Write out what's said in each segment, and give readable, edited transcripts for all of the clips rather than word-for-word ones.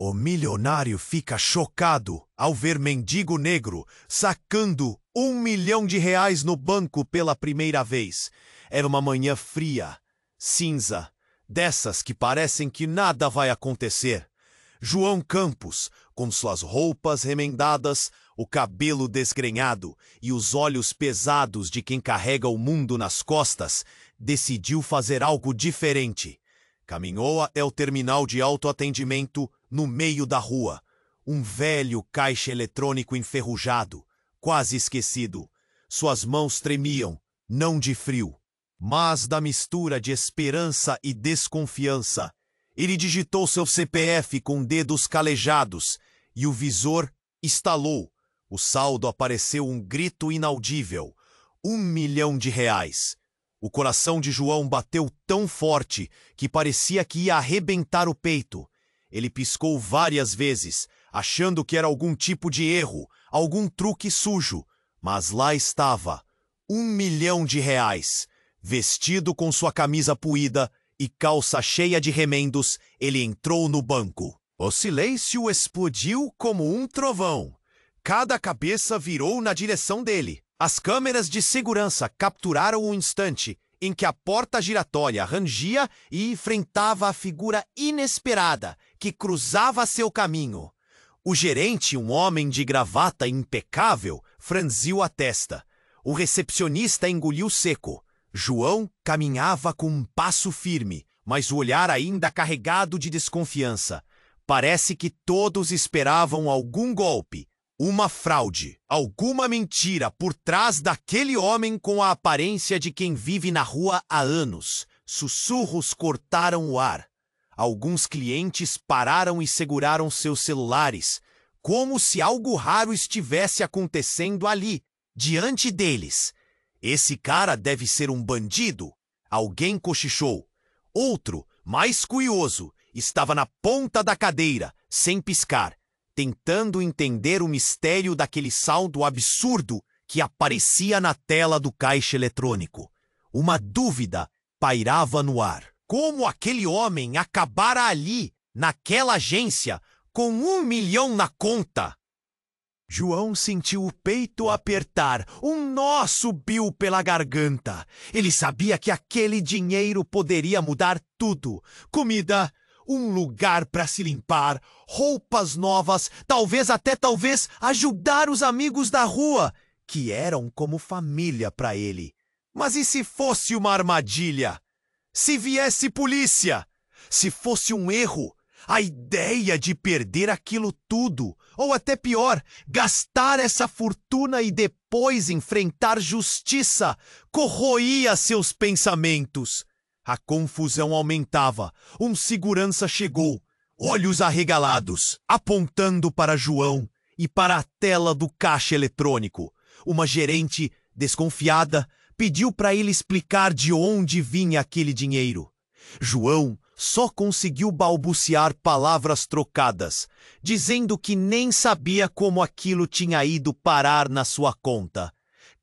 O milionário fica chocado ao ver mendigo negro sacando R$ 1 milhão no banco pela primeira vez. Era uma manhã fria, cinza, dessas que parecem que nada vai acontecer. João Campos, com suas roupas remendadas, o cabelo desgrenhado e os olhos pesados de quem carrega o mundo nas costas, decidiu fazer algo diferente. Caminhou até o terminal de autoatendimento no meio da rua. Um velho caixa eletrônico enferrujado, quase esquecido. Suas mãos tremiam, não de frio, mas da mistura de esperança e desconfiança. Ele digitou seu CPF com dedos calejados e o visor estalou. O saldo apareceu um grito inaudível. R$ 1 milhão. O coração de João bateu tão forte que parecia que ia arrebentar o peito. Ele piscou várias vezes, achando que era algum tipo de erro, algum truque sujo. Mas lá estava, R$ 1 milhão. Vestido com sua camisa puída e calça cheia de remendos, ele entrou no banco. O silêncio explodiu como um trovão. Cada cabeça virou na direção dele. As câmeras de segurança capturaram o instante em que a porta giratória rangia e enfrentava a figura inesperada que cruzava seu caminho. O gerente, um homem de gravata impecável, franziu a testa. O recepcionista engoliu seco. João caminhava com um passo firme, mas o olhar ainda carregado de desconfiança. Parece que todos esperavam algum golpe, uma fraude, alguma mentira por trás daquele homem com a aparência de quem vive na rua há anos. Sussurros cortaram o ar. Alguns clientes pararam e seguraram seus celulares, como se algo raro estivesse acontecendo ali, diante deles. Esse cara deve ser um bandido. Alguém cochichou. Outro, mais curioso, estava na ponta da cadeira, sem piscar, tentando entender o mistério daquele saldo absurdo que aparecia na tela do caixa eletrônico. Uma dúvida pairava no ar. Como aquele homem acabara ali, naquela agência, com R$ 1 milhão na conta? João sentiu o peito apertar. Um nó subiu pela garganta. Ele sabia que aquele dinheiro poderia mudar tudo. Comida, um lugar para se limpar, roupas novas, talvez ajudar os amigos da rua, que eram como família para ele. Mas e se fosse uma armadilha? Se viesse polícia? Se fosse um erro? A ideia de perder aquilo tudo, ou até pior, gastar essa fortuna e depois enfrentar justiça, corroía seus pensamentos. A confusão aumentava. Um segurança chegou, olhos arregalados, apontando para João e para a tela do caixa eletrônico. Uma gerente, desconfiada, pediu para ele explicar de onde vinha aquele dinheiro. João só conseguiu balbuciar palavras trocadas, dizendo que nem sabia como aquilo tinha ido parar na sua conta.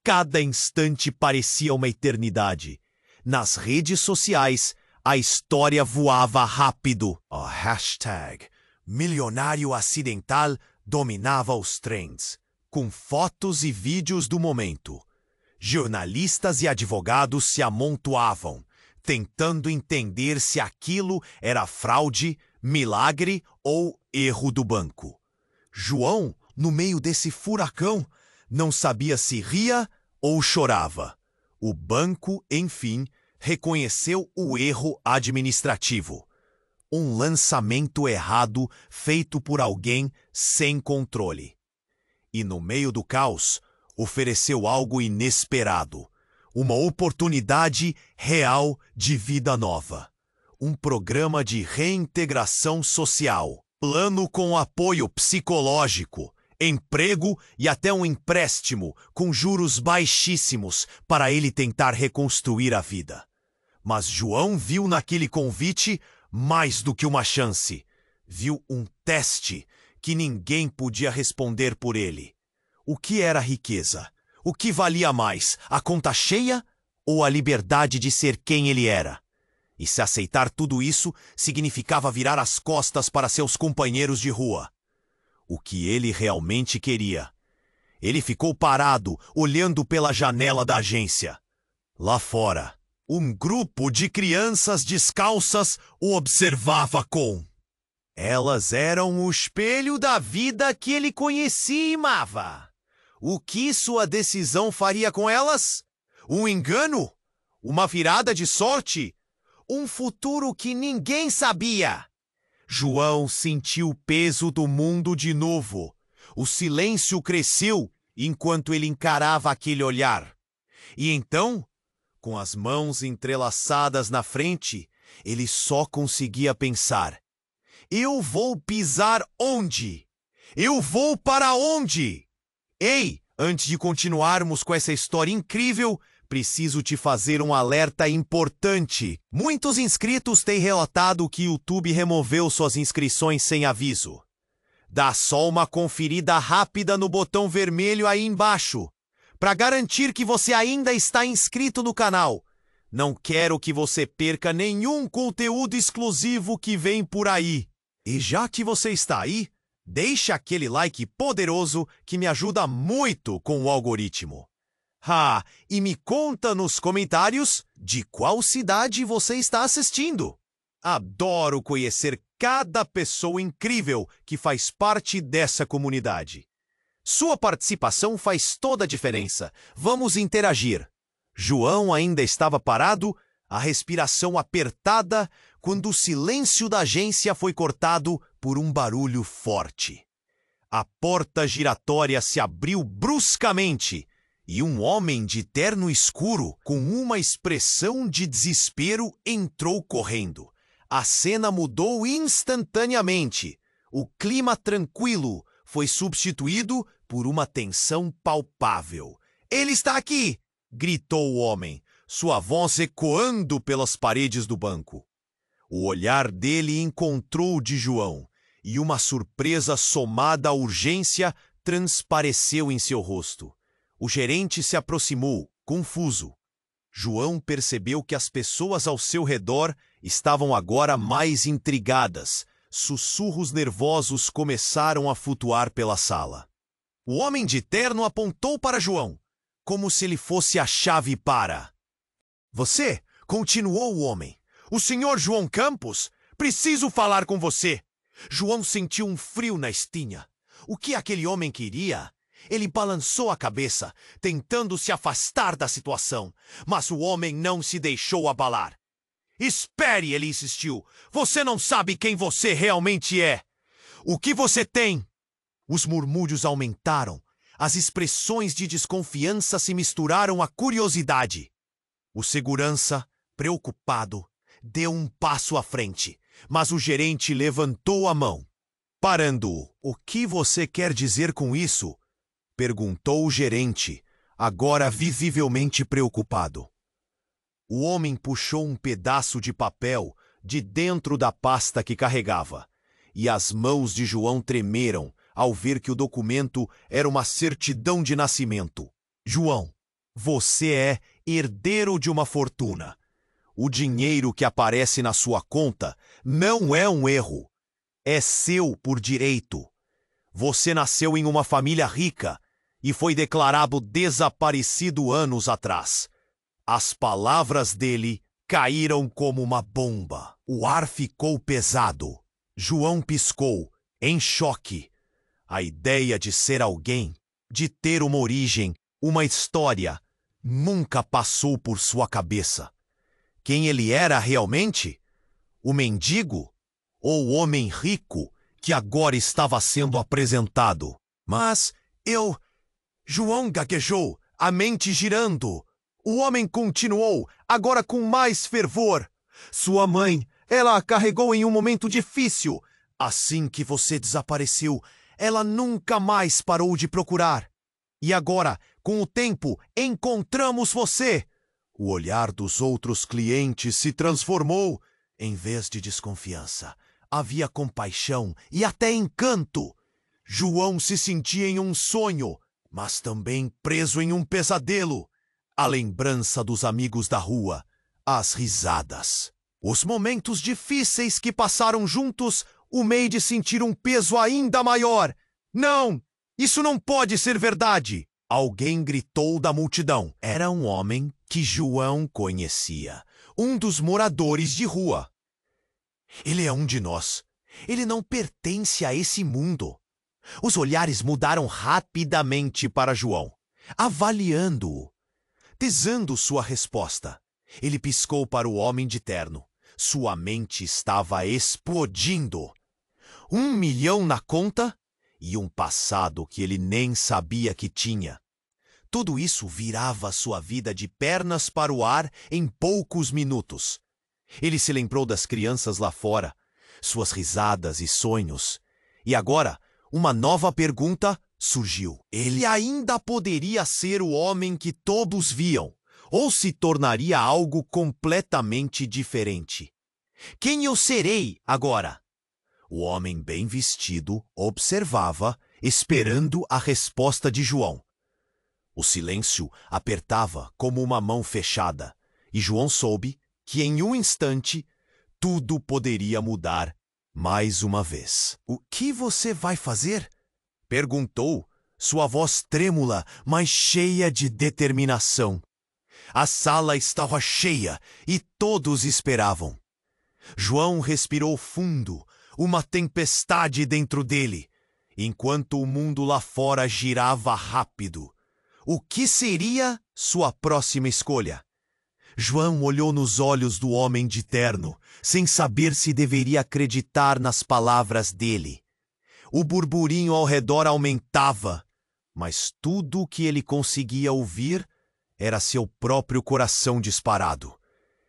Cada instante parecia uma eternidade. Nas redes sociais, a história voava rápido. O hashtag milionário acidental dominava os trends, com fotos e vídeos do momento. Jornalistas e advogados se amontoavam, tentando entender se aquilo era fraude, milagre ou erro do banco. João, no meio desse furacão, não sabia se ria ou chorava. O banco, enfim, reconheceu o erro administrativo. Um lançamento errado feito por alguém sem controle. E no meio do caos, ofereceu algo inesperado. Uma oportunidade real de vida nova. Um programa de reintegração social. Plano com apoio psicológico, emprego e até um empréstimo com juros baixíssimos para ele tentar reconstruir a vida. Mas João viu naquele convite mais do que uma chance. Viu um teste que ninguém podia responder por ele. O que era riqueza? O que valia mais, a conta cheia ou a liberdade de ser quem ele era? E se aceitar tudo isso significava virar as costas para seus companheiros de rua. O que ele realmente queria. Ele ficou parado, olhando pela janela da agência. Lá fora, um grupo de crianças descalças o observava com... Elas eram o espelho da vida que ele conhecia e amava. O que sua decisão faria com elas? Um engano? Uma virada de sorte? Um futuro que ninguém sabia? João sentiu o peso do mundo de novo. O silêncio cresceu enquanto ele encarava aquele olhar. E então, com as mãos entrelaçadas na frente, ele só conseguia pensar: eu vou pisar onde? Eu vou para onde? Ei, antes de continuarmos com essa história incrível, preciso te fazer um alerta importante. Muitos inscritos têm relatado que o YouTube removeu suas inscrições sem aviso. Dá só uma conferida rápida no botão vermelho aí embaixo, para garantir que você ainda está inscrito no canal. Não quero que você perca nenhum conteúdo exclusivo que vem por aí. E já que você está aí, deixa aquele like poderoso que me ajuda muito com o algoritmo. E me conta nos comentários de qual cidade você está assistindo. Adoro conhecer cada pessoa incrível que faz parte dessa comunidade. Sua participação faz toda a diferença. Vamos interagir. João ainda estava parado, a respiração apertada, quando o silêncio da agência foi cortado por um barulho forte. A porta giratória se abriu bruscamente e um homem de terno escuro, com uma expressão de desespero, entrou correndo. A cena mudou instantaneamente. O clima tranquilo foi substituído por uma tensão palpável. "Ele está aqui!" gritou o homem, sua voz ecoando pelas paredes do banco. O olhar dele encontrou o de João, e uma surpresa somada à urgência transpareceu em seu rosto. O gerente se aproximou, confuso. João percebeu que as pessoas ao seu redor estavam agora mais intrigadas. Sussurros nervosos começaram a flutuar pela sala. O homem de terno apontou para João, como se ele fosse a chave para... "Você?" continuou o homem. "O senhor João Campos? Preciso falar com você." João sentiu um frio na espinha. O que aquele homem queria? Ele balançou a cabeça, tentando se afastar da situação, mas o homem não se deixou abalar. "Espere", ele insistiu. "Você não sabe quem você realmente é. O que você tem?" Os murmúrios aumentaram. As expressões de desconfiança se misturaram à curiosidade. O segurança, preocupado, deu um passo à frente, mas o gerente levantou a mão. Parando-o: "O que você quer dizer com isso?" perguntou o gerente, agora visivelmente preocupado. O homem puxou um pedaço de papel de dentro da pasta que carregava, e as mãos de João tremeram ao ver que o documento era uma certidão de nascimento. "João, você é herdeiro de uma fortuna. O dinheiro que aparece na sua conta não é um erro. É seu por direito. Você nasceu em uma família rica e foi declarado desaparecido anos atrás." As palavras dele caíram como uma bomba. O ar ficou pesado. João piscou, em choque. A ideia de ser alguém, de ter uma origem, uma história, nunca passou por sua cabeça. Quem ele era realmente? O mendigo? Ou o homem rico que agora estava sendo apresentado? "Mas eu..." João gaguejou, a mente girando. O homem continuou, agora com mais fervor. "Sua mãe, ela a carregou em um momento difícil. Assim que você desapareceu, ela nunca mais parou de procurar. E agora, com o tempo, encontramos você." O olhar dos outros clientes se transformou. Em vez de desconfiança, havia compaixão e até encanto. João se sentia em um sonho, mas também preso em um pesadelo. A lembrança dos amigos da rua, as risadas. Os momentos difíceis que passaram juntos o made sentir um peso ainda maior. Não! Isso não pode ser verdade! Alguém gritou da multidão. Era um homem que João conhecia, um dos moradores de rua. Ele é um de nós. Ele não pertence a esse mundo. Os olhares mudaram rapidamente para João, avaliando-o, pesando sua resposta. Ele piscou para o homem de terno. Sua mente estava explodindo. 1 milhão na conta e um passado que ele nem sabia que tinha. Tudo isso virava sua vida de pernas para o ar em poucos minutos. Ele se lembrou das crianças lá fora, suas risadas e sonhos. E agora, uma nova pergunta surgiu. Ele ainda poderia ser o homem que todos viam, ou se tornaria algo completamente diferente? Quem eu serei agora? O homem bem vestido observava, esperando a resposta de João. O silêncio apertava como uma mão fechada, e João soube que em um instante tudo poderia mudar mais uma vez. O que você vai fazer? Perguntou, sua voz trêmula, mas cheia de determinação. A sala estava cheia e todos esperavam. João respirou fundo, uma tempestade dentro dele, enquanto o mundo lá fora girava rápido. O que seria sua próxima escolha? João olhou nos olhos do homem de terno, sem saber se deveria acreditar nas palavras dele. O burburinho ao redor aumentava, mas tudo o que ele conseguia ouvir era seu próprio coração disparado.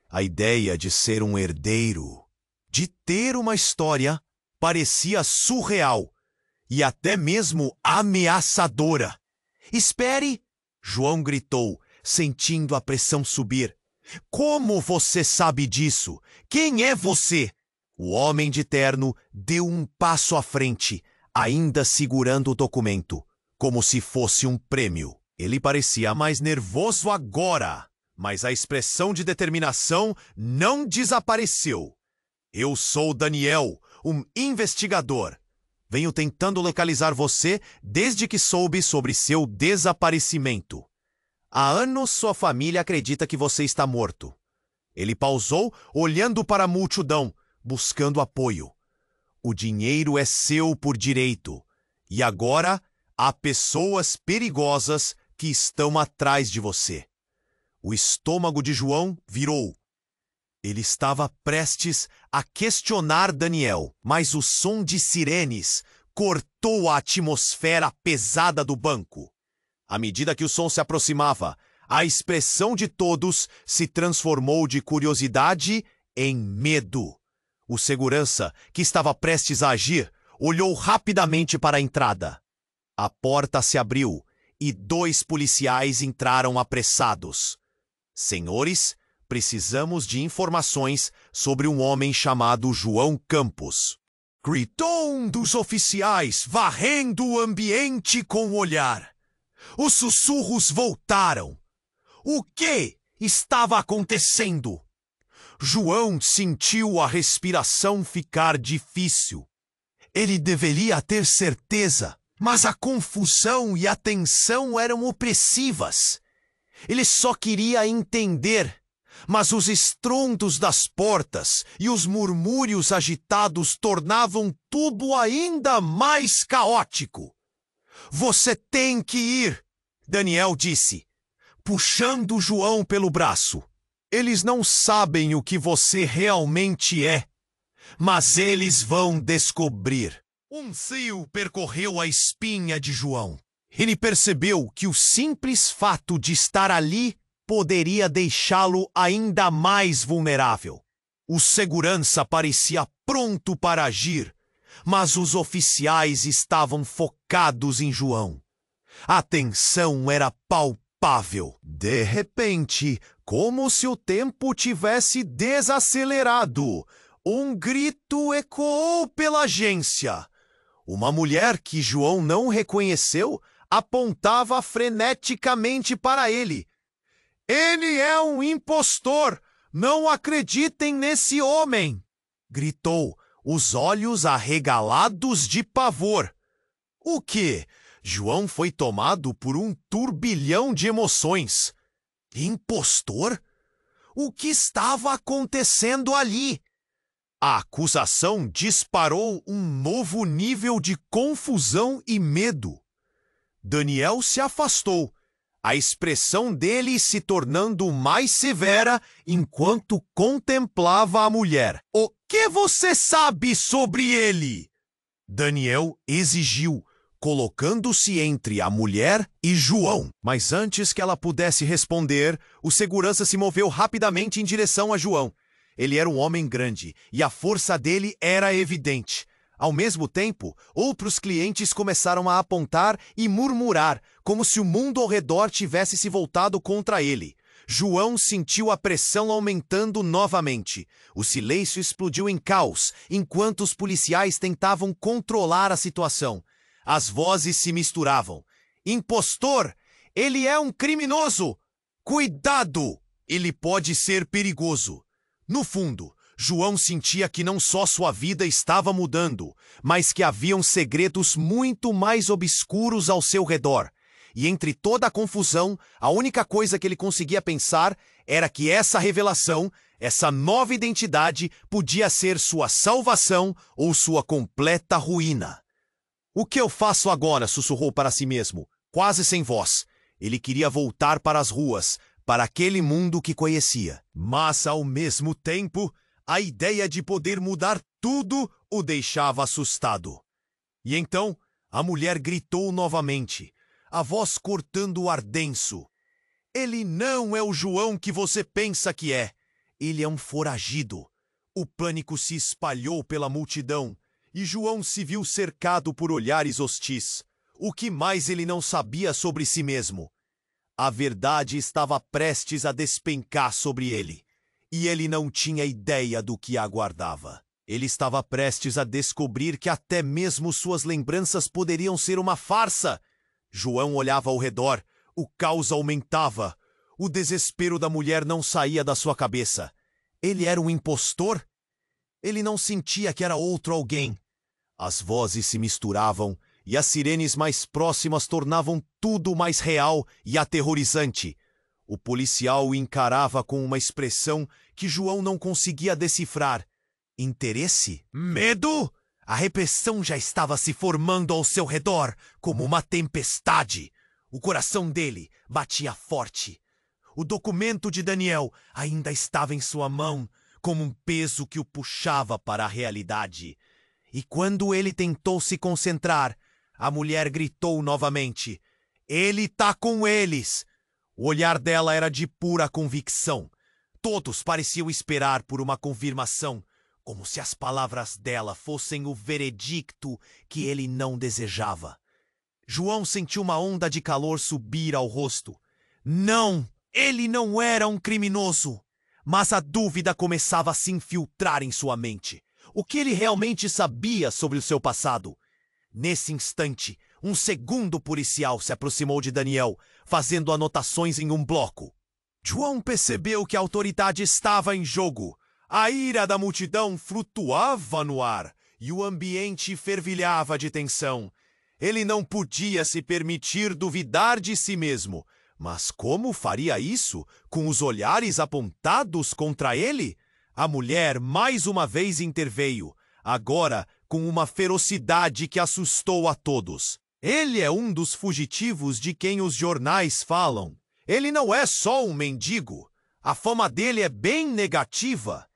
A ideia de ser um herdeiro, de ter uma história, parecia surreal e até mesmo ameaçadora. Espere! João gritou, sentindo a pressão subir. Como você sabe disso? Quem é você? O homem de terno deu um passo à frente, ainda segurando o documento, como se fosse um prêmio. Ele parecia mais nervoso agora, mas a expressão de determinação não desapareceu. Eu sou Daniel, um investigador. Venho tentando localizar você desde que soube sobre seu desaparecimento. Há anos sua família acredita que você está morto. Ele pausou, olhando para a multidão, buscando apoio. O dinheiro é seu por direito, e agora há pessoas perigosas que estão atrás de você. O estômago de João virou. Ele estava prestes a questionar Daniel, mas o som de sirenes cortou a atmosfera pesada do banco. À medida que o som se aproximava, a expressão de todos se transformou de curiosidade em medo. O segurança, que estava prestes a agir, olhou rapidamente para a entrada. A porta se abriu e 2 policiais entraram apressados. Senhores, precisamos de informações sobre um homem chamado João Campos. Gritou um dos oficiais, varrendo o ambiente com o olhar. Os sussurros voltaram. O que estava acontecendo? João sentiu a respiração ficar difícil. Ele deveria ter certeza, mas a confusão e a tensão eram opressivas. Ele só queria entender, mas os estrondos das portas e os murmúrios agitados tornavam tudo ainda mais caótico. Você tem que ir, Daniel disse, puxando João pelo braço. Eles não sabem o que você realmente é, mas eles vão descobrir. Um fio percorreu a espinha de João. Ele percebeu que o simples fato de estar ali poderia deixá-lo ainda mais vulnerável. O segurança parecia pronto para agir, mas os oficiais estavam focados em João. A tensão era palpável. De repente, como se o tempo tivesse desacelerado, um grito ecoou pela agência. Uma mulher que João não reconheceu apontava freneticamente para ele. Ele é um impostor! Não acreditem nesse homem! Gritou, os olhos arregalados de pavor. O quê? João foi tomado por um turbilhão de emoções. Impostor? O que estava acontecendo ali? A acusação disparou um novo nível de confusão e medo. Daniel se afastou, a expressão dele se tornando mais severa enquanto contemplava a mulher. O que você sabe sobre ele? Daniel exigiu, colocando-se entre a mulher e João. Mas antes que ela pudesse responder, o segurança se moveu rapidamente em direção a João. Ele era um homem grande e a força dele era evidente. Ao mesmo tempo, outros clientes começaram a apontar e murmurar, como se o mundo ao redor tivesse se voltado contra ele. João sentiu a pressão aumentando novamente. O silêncio explodiu em caos, enquanto os policiais tentavam controlar a situação. As vozes se misturavam. Impostor! Ele é um criminoso! Cuidado! Ele pode ser perigoso. No fundo, João sentia que não só sua vida estava mudando, mas que haviam segredos muito mais obscuros ao seu redor. E entre toda a confusão, a única coisa que ele conseguia pensar era que essa revelação, essa nova identidade, podia ser sua salvação ou sua completa ruína. O que eu faço agora? Sussurrou para si mesmo, quase sem voz. Ele queria voltar para as ruas, para aquele mundo que conhecia. Mas, ao mesmo tempo, a ideia de poder mudar tudo o deixava assustado. E então, a mulher gritou novamente, a voz cortando o ar denso. Ele não é o João que você pensa que é. Ele é um foragido. O pânico se espalhou pela multidão e João se viu cercado por olhares hostis. O que mais ele não sabia sobre si mesmo? A verdade estava prestes a despencar sobre ele. E ele não tinha ideia do que aguardava. Ele estava prestes a descobrir que até mesmo suas lembranças poderiam ser uma farsa. João olhava ao redor, o caos aumentava. O desespero da mulher não saía da sua cabeça. Ele era um impostor? Ele não sentia que era outro alguém. As vozes se misturavam e as sirenes mais próximas tornavam tudo mais real e aterrorizante. O policial o encarava com uma expressão que João não conseguia decifrar. Interesse? Medo? A repressão já estava se formando ao seu redor, como uma tempestade. O coração dele batia forte. O documento de Daniel ainda estava em sua mão, como um peso que o puxava para a realidade. E quando ele tentou se concentrar, a mulher gritou novamente. Ele tá com eles! O olhar dela era de pura convicção. Todos pareciam esperar por uma confirmação, como se as palavras dela fossem o veredicto que ele não desejava. João sentiu uma onda de calor subir ao rosto. Não! Ele não era um criminoso! Mas a dúvida começava a se infiltrar em sua mente. O que ele realmente sabia sobre o seu passado? Nesse instante, um segundo policial se aproximou de Daniel, fazendo anotações em um bloco. João percebeu que a autoridade estava em jogo. A ira da multidão flutuava no ar e o ambiente fervilhava de tensão. Ele não podia se permitir duvidar de si mesmo. Mas como faria isso com os olhares apontados contra ele? A mulher mais uma vez interveio, agora com uma ferocidade que assustou a todos. Ele é um dos fugitivos de quem os jornais falam. Ele não é só um mendigo. A fama dele é bem negativa.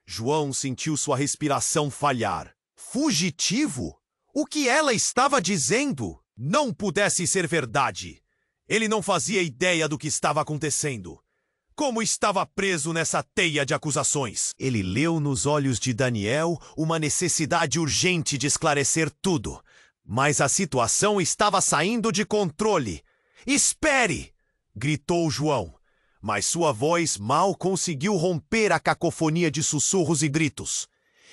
João sentiu sua respiração falhar. Fugitivo? O que ela estava dizendo não pudesse ser verdade. Ele não fazia ideia do que estava acontecendo. Como estava preso nessa teia de acusações? Ele leu nos olhos de Daniel uma necessidade urgente de esclarecer tudo. Mas a situação estava saindo de controle. Espere! Gritou João. Mas sua voz mal conseguiu romper a cacofonia de sussurros e gritos.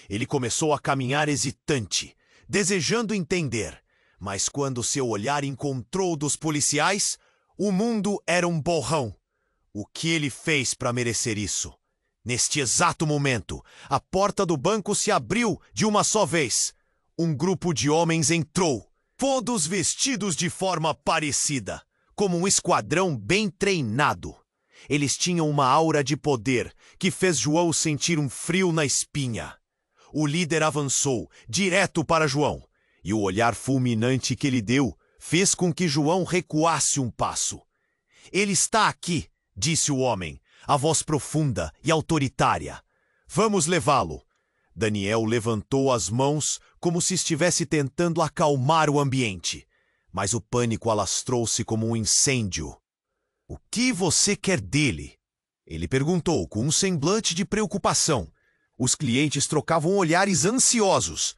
Ele começou a caminhar hesitante, desejando entender. Mas quando seu olhar encontrou dos policiais, o mundo era um borrão. O que ele fez para merecer isso? Neste exato momento, a porta do banco se abriu de uma só vez. Um grupo de homens entrou, todos vestidos de forma parecida, como um esquadrão bem treinado. Eles tinham uma aura de poder que fez João sentir um frio na espinha. O líder avançou direto para João, e o olhar fulminante que ele deu fez com que João recuasse um passo. Ele está aqui, disse o homem, a voz profunda e autoritária. Vamos levá-lo. Daniel levantou as mãos como se estivesse tentando acalmar o ambiente, mas o pânico alastrou-se como um incêndio. O que você quer dele? Ele perguntou com um semblante de preocupação. Os clientes trocavam olhares ansiosos.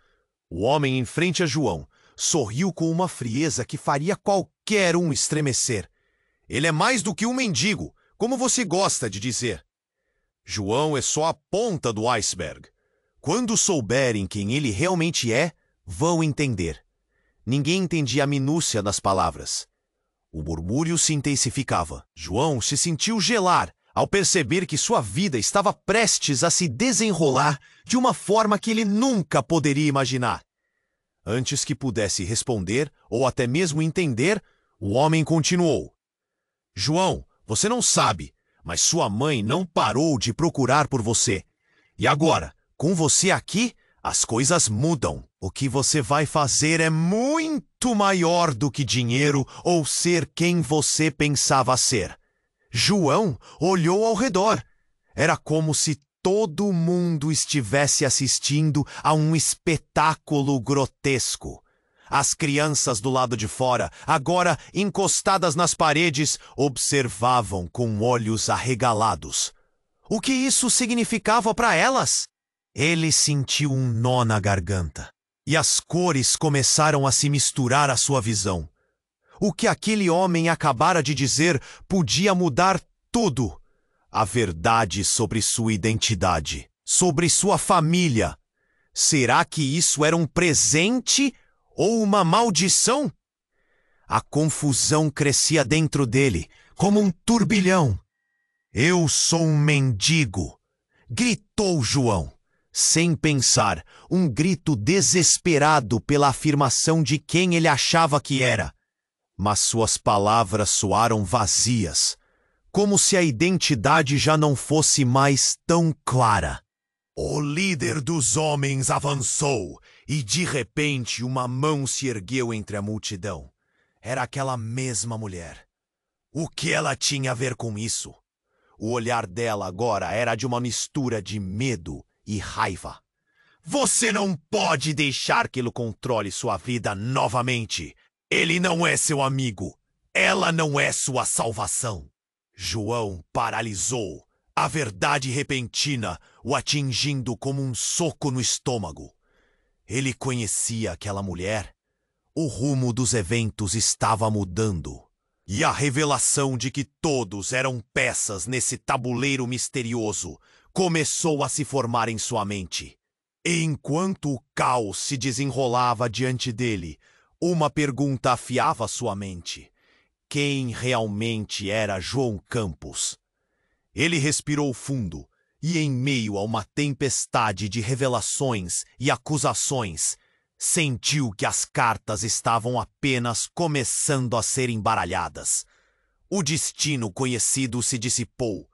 O homem em frente a João sorriu com uma frieza que faria qualquer um estremecer. Ele é mais do que um mendigo, como você gosta de dizer. João é só a ponta do iceberg. Quando souberem quem ele realmente é, vão entender. Ninguém entendia a minúcia das palavras. O murmúrio se intensificava. João se sentiu gelar ao perceber que sua vida estava prestes a se desenrolar de uma forma que ele nunca poderia imaginar. Antes que pudesse responder ou até mesmo entender, o homem continuou. João, você não sabe, mas sua mãe não parou de procurar por você. E agora, com você aqui, as coisas mudam. O que você vai fazer é muito maior do que dinheiro ou ser quem você pensava ser. João olhou ao redor. Era como se todo mundo estivesse assistindo a um espetáculo grotesco. As crianças do lado de fora, agora encostadas nas paredes, observavam com olhos arregalados. O que isso significava para elas? Ele sentiu um nó na garganta, e as cores começaram a se misturar à sua visão. O que aquele homem acabara de dizer podia mudar tudo. A verdade sobre sua identidade, sobre sua família. Será que isso era um presente ou uma maldição? A confusão crescia dentro dele, como um turbilhão. Eu sou um mendigo, gritou João. Sem pensar, um grito desesperado pela afirmação de quem ele achava que era. Mas suas palavras soaram vazias, como se a identidade já não fosse mais tão clara. O líder dos homens avançou, e de repente uma mão se ergueu entre a multidão. Era aquela mesma mulher. O que ela tinha a ver com isso? O olhar dela agora era de uma mistura de medo e raiva. Você não pode deixar que ele controle sua vida novamente. Ele não é seu amigo. Ela não é sua salvação. João paralisou, a verdade repentina o atingindo como um soco no estômago. Ele conhecia aquela mulher. O rumo dos eventos estava mudando. E a revelação de que todos eram peças nesse tabuleiro misterioso começou a se formar em sua mente. E enquanto o caos se desenrolava diante dele, uma pergunta afiava sua mente. Quem realmente era João Campos? Ele respirou fundo e, em meio a uma tempestade de revelações e acusações, sentiu que as cartas estavam apenas começando a ser embaralhadas. O destino conhecido se dissipou,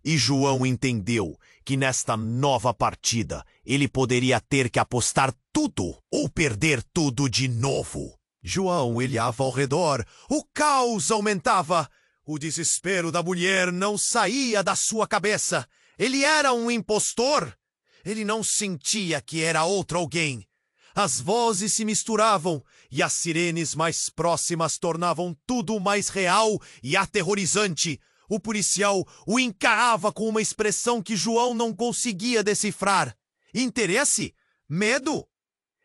e João entendeu que nesta nova partida ele poderia ter que apostar tudo ou perder tudo de novo. João olhava ao redor. O caos aumentava. O desespero da mulher não saía da sua cabeça. Ele era um impostor. Ele não sentia que era outro alguém. As vozes se misturavam e as sirenes mais próximas tornavam tudo mais real e aterrorizante. O policial o encarava com uma expressão que João não conseguia decifrar. Interesse? Medo?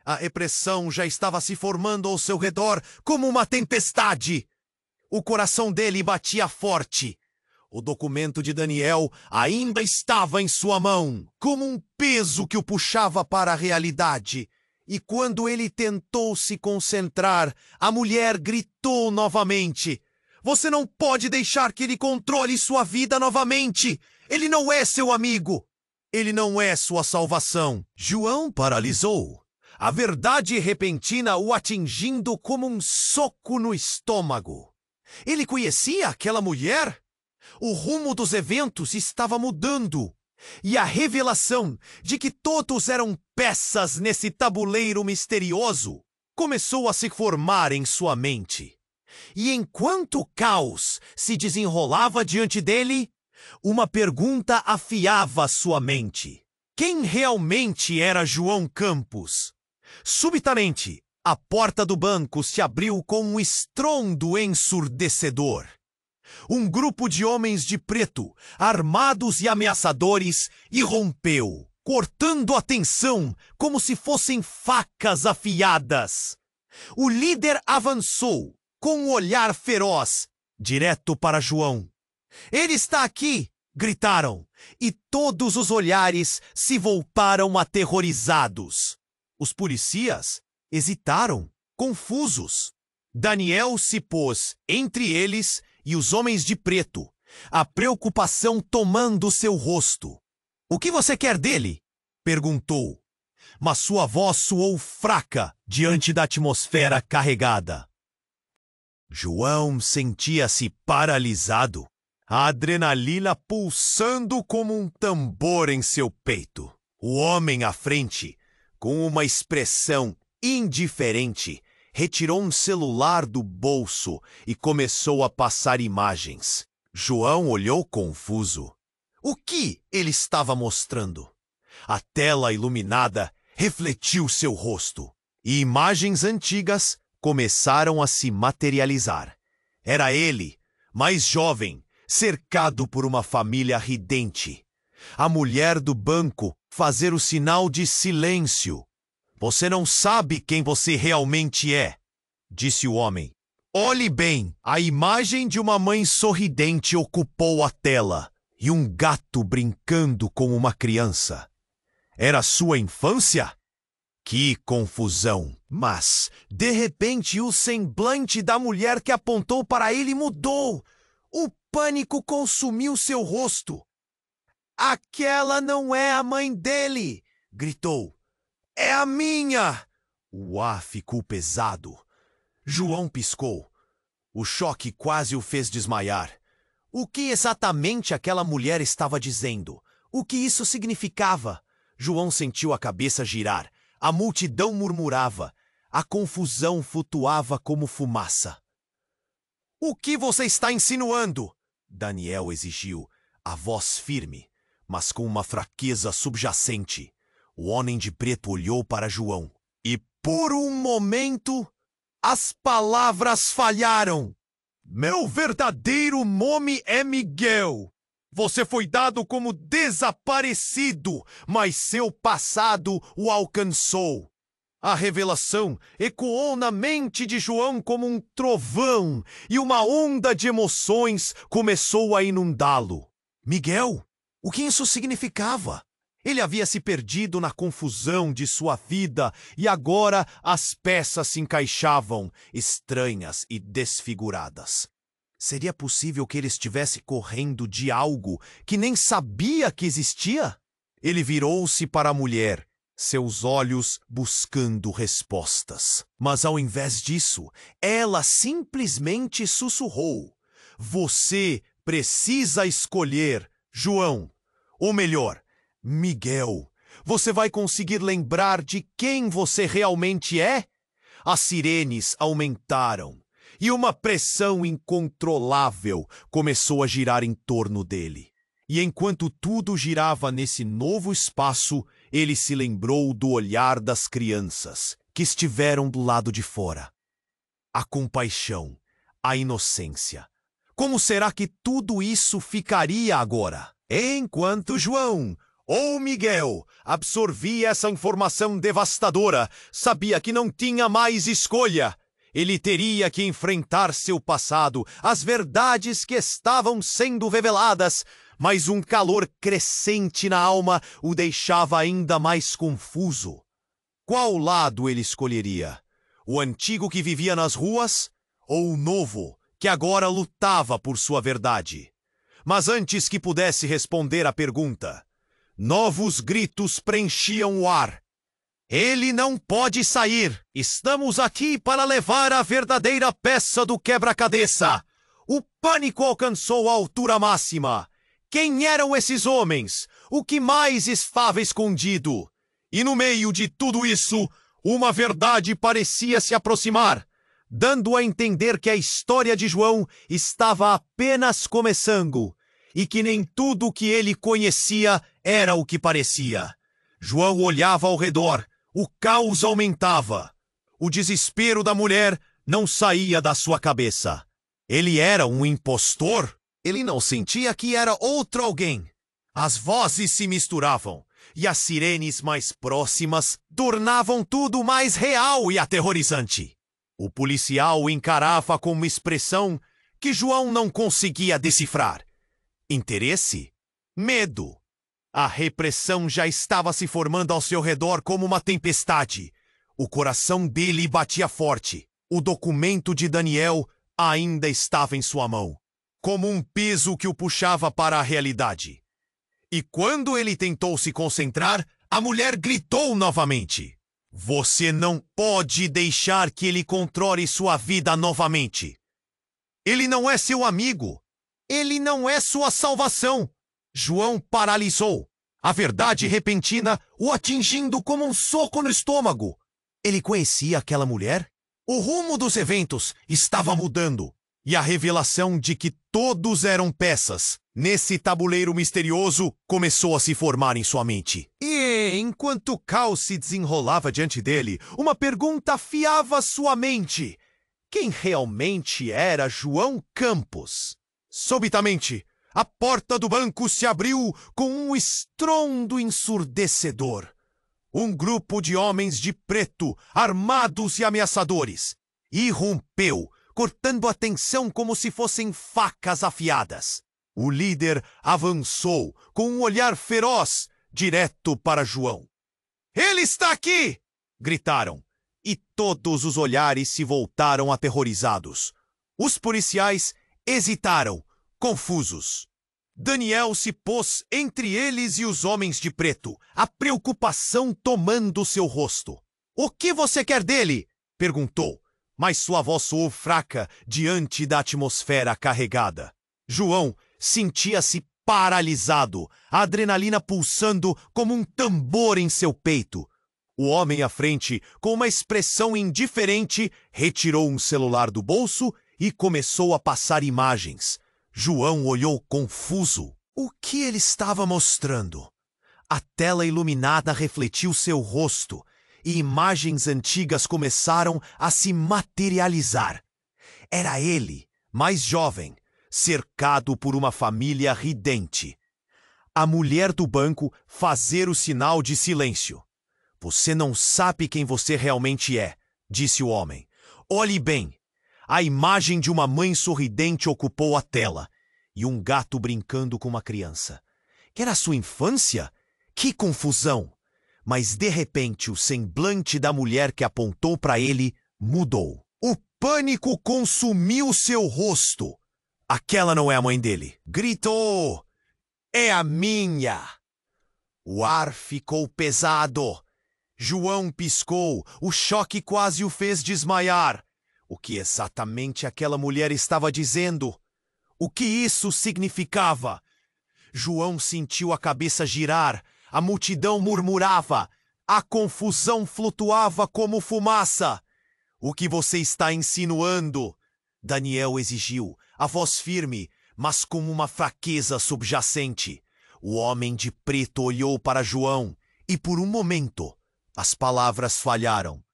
A repressão já estava se formando ao seu redor como uma tempestade. O coração dele batia forte. O documento de Daniel ainda estava em sua mão, como um peso que o puxava para a realidade. E quando ele tentou se concentrar, a mulher gritou novamente. Você não pode deixar que ele controle sua vida novamente. Ele não é seu amigo. Ele não é sua salvação. João paralisou. A verdade repentina o atingindo como um soco no estômago. Ele conhecia aquela mulher? O rumo dos eventos estava mudando. E a revelação de que todos eram peças nesse tabuleiro misterioso começou a se formar em sua mente. E enquanto o caos se desenrolava diante dele, uma pergunta afiava sua mente. Quem realmente era João Campos? Subitamente, a porta do banco se abriu com um estrondo ensurdecedor. Um grupo de homens de preto, armados e ameaçadores, irrompeu, cortando a tensão como se fossem facas afiadas. O líder avançou, com um olhar feroz, direto para João. "Ele está aqui!" gritaram, e todos os olhares se voltaram aterrorizados. Os policias hesitaram, confusos. Daniel se pôs entre eles e os homens de preto, a preocupação tomando seu rosto. "O que você quer dele?" perguntou, mas sua voz soou fraca diante da atmosfera carregada. João sentia-se paralisado, a adrenalina pulsando como um tambor em seu peito. O homem à frente, com uma expressão indiferente, retirou um celular do bolso e começou a passar imagens. João olhou confuso. O que ele estava mostrando? A tela iluminada refletiu seu rosto, e imagens antigas começaram a se materializar. Era ele, mais jovem, cercado por uma família ridente. A mulher do banco fazer o sinal de silêncio. "Você não sabe quem você realmente é", disse o homem. "Olhe bem, a imagem de uma mãe sorridente ocupou a tela, e um gato brincando com uma criança. Era sua infância? Que confusão! Mas, de repente, o semblante da mulher que apontou para ele mudou. O pânico consumiu seu rosto. "Aquela não é a mãe dele!" gritou. "É a minha!" O ar ficou pesado. João piscou. O choque quase o fez desmaiar. O que exatamente aquela mulher estava dizendo? O que isso significava? João sentiu a cabeça girar. A multidão murmurava. A confusão flutuava como fumaça. "O que você está insinuando?" Daniel exigiu, a voz firme, mas com uma fraqueza subjacente. O homem de preto olhou para João. E, por um momento, as palavras falharam. "Meu verdadeiro nome é Miguel. Você foi dado como desaparecido, mas seu passado o alcançou." A revelação ecoou na mente de João como um trovão, e uma onda de emoções começou a inundá-lo. Miguel? O que isso significava? Ele havia se perdido na confusão de sua vida e agora as peças se encaixavam, estranhas e desfiguradas. Seria possível que ele estivesse correndo de algo que nem sabia que existia? Ele virou-se para a mulher, seus olhos buscando respostas. Mas ao invés disso, ela simplesmente sussurrou: "Você precisa escolher, João. Ou melhor, Miguel. Você vai conseguir lembrar de quem você realmente é?" As sirenes aumentaram, e uma pressão incontrolável começou a girar em torno dele. E enquanto tudo girava nesse novo espaço, ele se lembrou do olhar das crianças que estiveram do lado de fora. A compaixão, a inocência. Como será que tudo isso ficaria agora? Enquanto João, ou Miguel, absorvia essa informação devastadora, sabia que não tinha mais escolha. Ele teria que enfrentar seu passado, as verdades que estavam sendo reveladas, mas um calor crescente na alma o deixava ainda mais confuso. Qual lado ele escolheria? O antigo que vivia nas ruas ou o novo, que agora lutava por sua verdade? Mas antes que pudesse responder à pergunta, Novos gritos preenchiam o ar. Ele não pode sair! Estamos aqui para levar a verdadeira peça do quebra-cabeça! O pânico alcançou a altura máxima. Quem eram esses homens? O que mais estava escondido? E no meio de tudo isso, uma verdade parecia se aproximar, dando a entender que a história de João estava apenas começando e que nem tudo o que ele conhecia era o que parecia. João olhava ao redor, o caos aumentava. O desespero da mulher não saía da sua cabeça. Ele era um impostor? Ele não sentia que era outro alguém. As vozes se misturavam e as sirenes mais próximas tornavam tudo mais real e aterrorizante. O policial o encarava com uma expressão que João não conseguia decifrar. Interesse? Medo. A repressão já estava se formando ao seu redor como uma tempestade. O coração dele batia forte. O documento de Daniel ainda estava em sua mão, como um peso que o puxava para a realidade. E quando ele tentou se concentrar, a mulher gritou novamente. Você não pode deixar que ele controle sua vida novamente. Ele não é seu amigo. Ele não é sua salvação. João paralisou, a verdade repentina o atingindo como um soco no estômago. Ele conhecia aquela mulher? O rumo dos eventos estava mudando, e a revelação de que todos eram peças nesse tabuleiro misterioso começou a se formar em sua mente. E, enquanto o caos se desenrolava diante dele, uma pergunta afiava sua mente. Quem realmente era João Campos? Subitamente, a porta do banco se abriu com um estrondo ensurdecedor. Um grupo de homens de preto, armados e ameaçadores, irrompeu, cortando a tensão como se fossem facas afiadas. O líder avançou com um olhar feroz, direto para João. Ele está aqui! Gritaram, e todos os olhares se voltaram aterrorizados. Os policiais hesitaram, confusos. Daniel se pôs entre eles e os homens de preto, a preocupação tomando seu rosto. O que você quer dele? Perguntou, mas sua voz soou fraca diante da atmosfera carregada. João sentia-se paralisado, a adrenalina pulsando como um tambor em seu peito. O homem à frente, com uma expressão indiferente, retirou um celular do bolso e começou a passar imagens. João olhou confuso. O que ele estava mostrando? A tela iluminada refletiu seu rosto e imagens antigas começaram a se materializar. Era ele, mais jovem, cercado por uma família ridente. A mulher do banco fazer o sinal de silêncio. Você não sabe quem você realmente é, disse o homem. Olhe bem. A imagem de uma mãe sorridente ocupou a tela, e um gato brincando com uma criança. Era sua infância? Que confusão! Mas de repente o semblante da mulher que apontou para ele mudou. O pânico consumiu seu rosto. Aquela não é a mãe dele. Gritou. É a minha! O ar ficou pesado. João piscou. O choque quase o fez desmaiar. O que exatamente aquela mulher estava dizendo? O que isso significava? João sentiu a cabeça girar, a multidão murmurava, a confusão flutuava como fumaça. O que você está insinuando? Daniel exigiu, a voz firme, mas com uma fraqueza subjacente. O homem de preto olhou para João e, por um momento, as palavras falharam.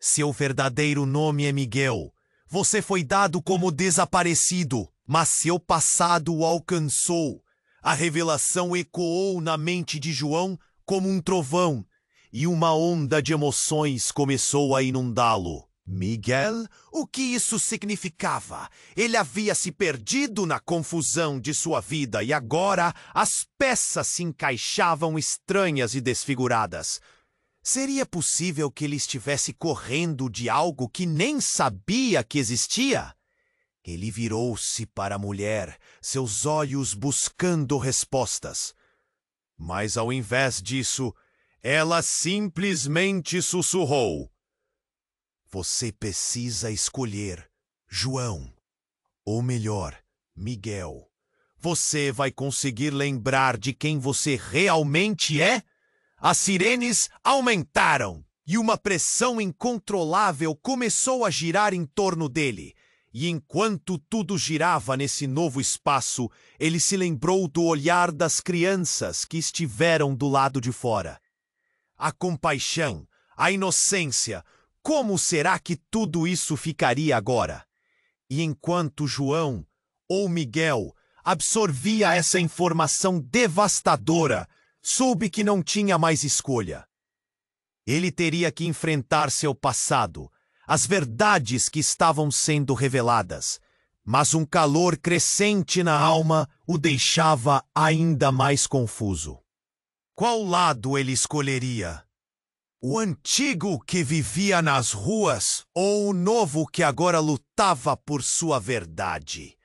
Seu verdadeiro nome é Miguel. Você foi dado como desaparecido, mas seu passado o alcançou. A revelação ecoou na mente de João como um trovão, e uma onda de emoções começou a inundá-lo. Miguel? O que isso significava? Ele havia se perdido na confusão de sua vida e agora as peças se encaixavam estranhas e desfiguradas. Seria possível que ele estivesse correndo de algo que nem sabia que existia? Ele virou-se para a mulher, seus olhos buscando respostas. Mas ao invés disso, ela simplesmente sussurrou: "Você precisa escolher, João. Ou melhor, Miguel. Você vai conseguir lembrar de quem você realmente é?" As sirenes aumentaram e uma pressão incontrolável começou a girar em torno dele. E enquanto tudo girava nesse novo espaço, ele se lembrou do olhar das crianças que estiveram do lado de fora. A compaixão, a inocência, como será que tudo isso ficaria agora? E enquanto João, ou Miguel, absorvia essa informação devastadora, soube que não tinha mais escolha. Ele teria que enfrentar seu passado, as verdades que estavam sendo reveladas, mas um calor crescente na alma o deixava ainda mais confuso. Qual lado ele escolheria? O antigo que vivia nas ruas ou o novo que agora lutava por sua verdade?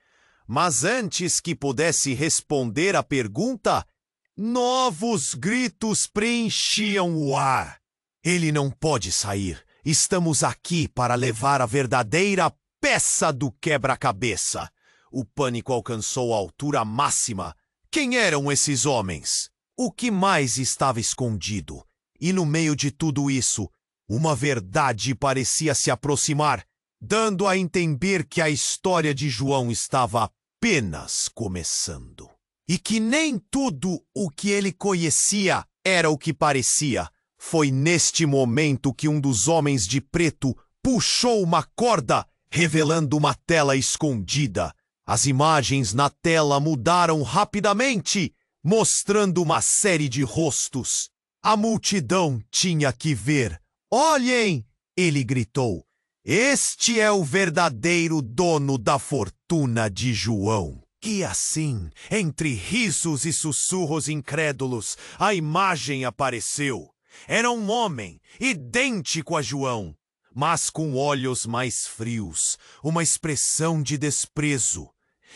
Mas antes que pudesse responder à pergunta, novos gritos preenchiam o ar. Ele não pode sair. Estamos aqui para levar a verdadeira peça do quebra-cabeça. O pânico alcançou a altura máxima. Quem eram esses homens? O que mais estava escondido? E no meio de tudo isso, uma verdade parecia se aproximar, dando a entender que a história de João estava apenas começando. E que nem tudo o que ele conhecia era o que parecia. Foi neste momento que um dos homens de preto puxou uma corda, revelando uma tela escondida. As imagens na tela mudaram rapidamente, mostrando uma série de rostos. A multidão tinha que ver. "Olhem!" ele gritou. "Este é o verdadeiro dono da fortuna de João." E assim, entre risos e sussurros incrédulos, a imagem apareceu. Era um homem, idêntico a João, mas com olhos mais frios, uma expressão de desprezo.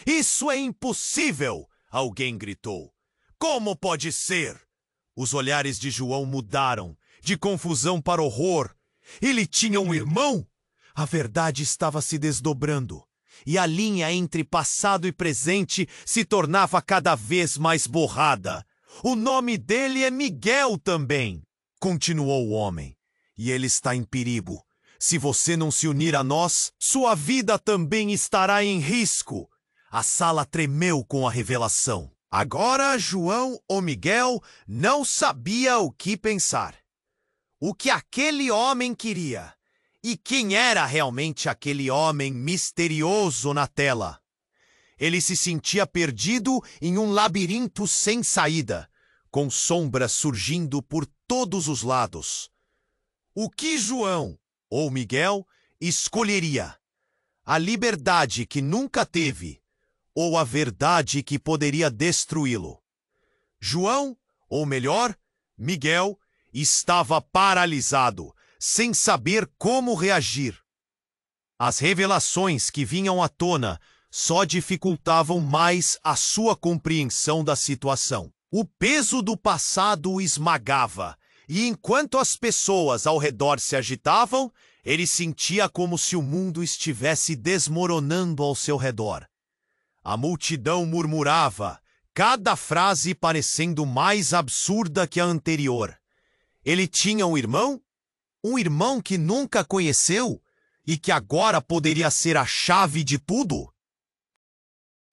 "Isso é impossível!" alguém gritou. "Como pode ser?" Os olhares de João mudaram, de confusão para horror. Ele tinha um irmão? A verdade estava se desdobrando, e a linha entre passado e presente se tornava cada vez mais borrada. "O nome dele é Miguel também", continuou o homem, "e ele está em perigo. Se você não se unir a nós, sua vida também estará em risco." A sala tremeu com a revelação. Agora João ou Miguel não sabia o que pensar. O que aquele homem queria? E quem era realmente aquele homem misterioso na tela? Ele se sentia perdido em um labirinto sem saída, com sombras surgindo por todos os lados. O que João ou Miguel escolheria? A liberdade que nunca teve, ou a verdade que poderia destruí-lo? João, ou melhor, Miguel, estava paralisado, sem saber como reagir. As revelações que vinham à tona só dificultavam mais a sua compreensão da situação. O peso do passado o esmagava, e enquanto as pessoas ao redor se agitavam, ele sentia como se o mundo estivesse desmoronando ao seu redor. A multidão murmurava, cada frase parecendo mais absurda que a anterior. Ele tinha um irmão? Um irmão que nunca conheceu e que agora poderia ser a chave de tudo?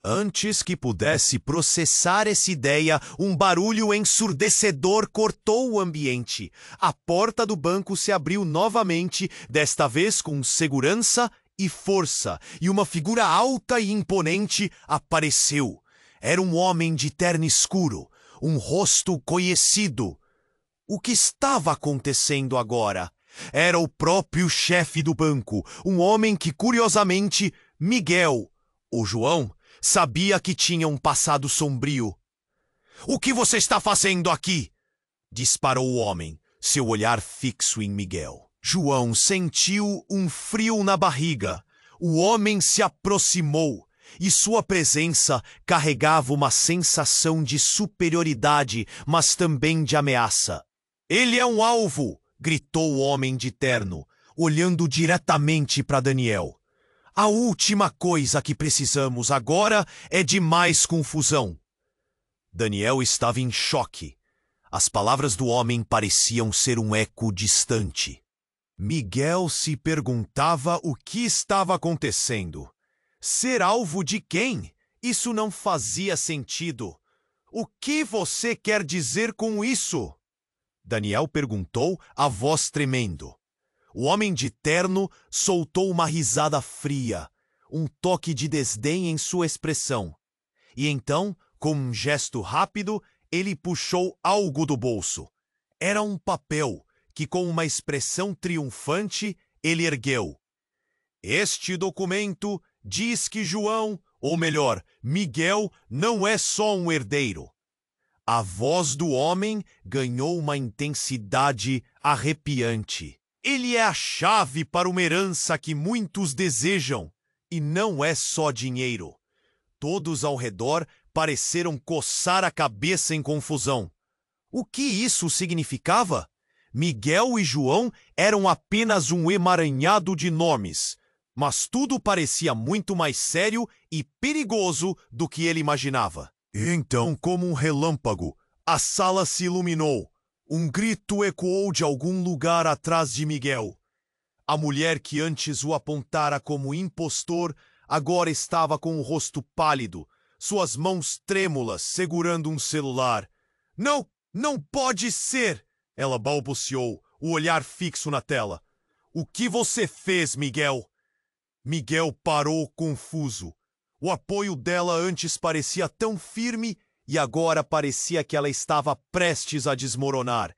Antes que pudesse processar essa ideia, um barulho ensurdecedor cortou o ambiente. A porta do banco se abriu novamente, desta vez com segurança e força, e uma figura alta e imponente apareceu. Era um homem de terno escuro, um rosto conhecido. O que estava acontecendo agora? Era o próprio chefe do banco, um homem que, curiosamente, Miguel, ou João, sabia que tinha um passado sombrio. "O que você está fazendo aqui?" disparou o homem, seu olhar fixo em Miguel. João sentiu um frio na barriga. O homem se aproximou. e sua presença carregava uma sensação de superioridade, mas também de ameaça. "Ele é um alvo!" gritou o homem de terno, olhando diretamente para Daniel. "A última coisa que precisamos agora é de mais confusão." Daniel estava em choque. As palavras do homem pareciam ser um eco distante. Miguel se perguntava o que estava acontecendo. Ser alvo de quem? Isso não fazia sentido. "O que você quer dizer com isso?" Daniel perguntou, a voz tremendo. O homem de terno soltou uma risada fria, um toque de desdém em sua expressão. E então, com um gesto rápido, ele puxou algo do bolso. Era um papel que, com uma expressão triunfante, ele ergueu. "Este documento diz que João, ou melhor, Miguel, não é só um herdeiro." A voz do homem ganhou uma intensidade arrepiante. "Ele é a chave para uma herança que muitos desejam, e não é só dinheiro." Todos ao redor pareceram coçar a cabeça em confusão. O que isso significava? Miguel e João eram apenas um emaranhado de nomes, mas tudo parecia muito mais sério e perigoso do que ele imaginava. Então, como um relâmpago, a sala se iluminou. Um grito ecoou de algum lugar atrás de Miguel. A mulher que antes o apontara como impostor agora estava com o rosto pálido, suas mãos trêmulas segurando um celular. Não, não pode ser!" Ela balbuciou, o olhar fixo na tela. "O que você fez, Miguel?" Miguel parou confuso. O apoio dela antes parecia tão firme e agora parecia que ela estava prestes a desmoronar.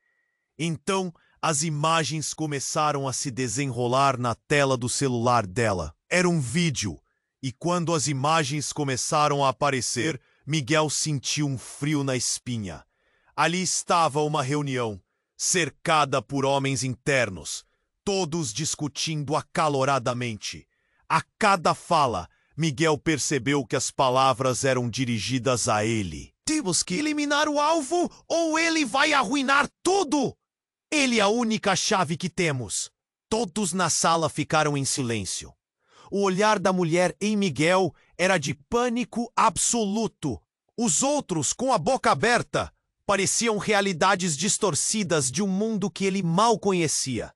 Então, as imagens começaram a se desenrolar na tela do celular dela. Era um vídeo, e quando as imagens começaram a aparecer, Miguel sentiu um frio na espinha. Ali estava uma reunião, cercada por homens internos, todos discutindo acaloradamente. A cada fala, Miguel percebeu que as palavras eram dirigidas a ele. "Temos que eliminar o alvo ou ele vai arruinar tudo! Ele é a única chave que temos." Todos na sala ficaram em silêncio. O olhar da mulher em Miguel era de pânico absoluto. Os outros, com a boca aberta, pareciam realidades distorcidas de um mundo que ele mal conhecia.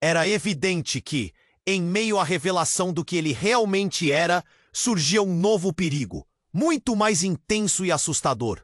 Era evidente que, em meio à revelação do que ele realmente era, surgia um novo perigo, muito mais intenso e assustador.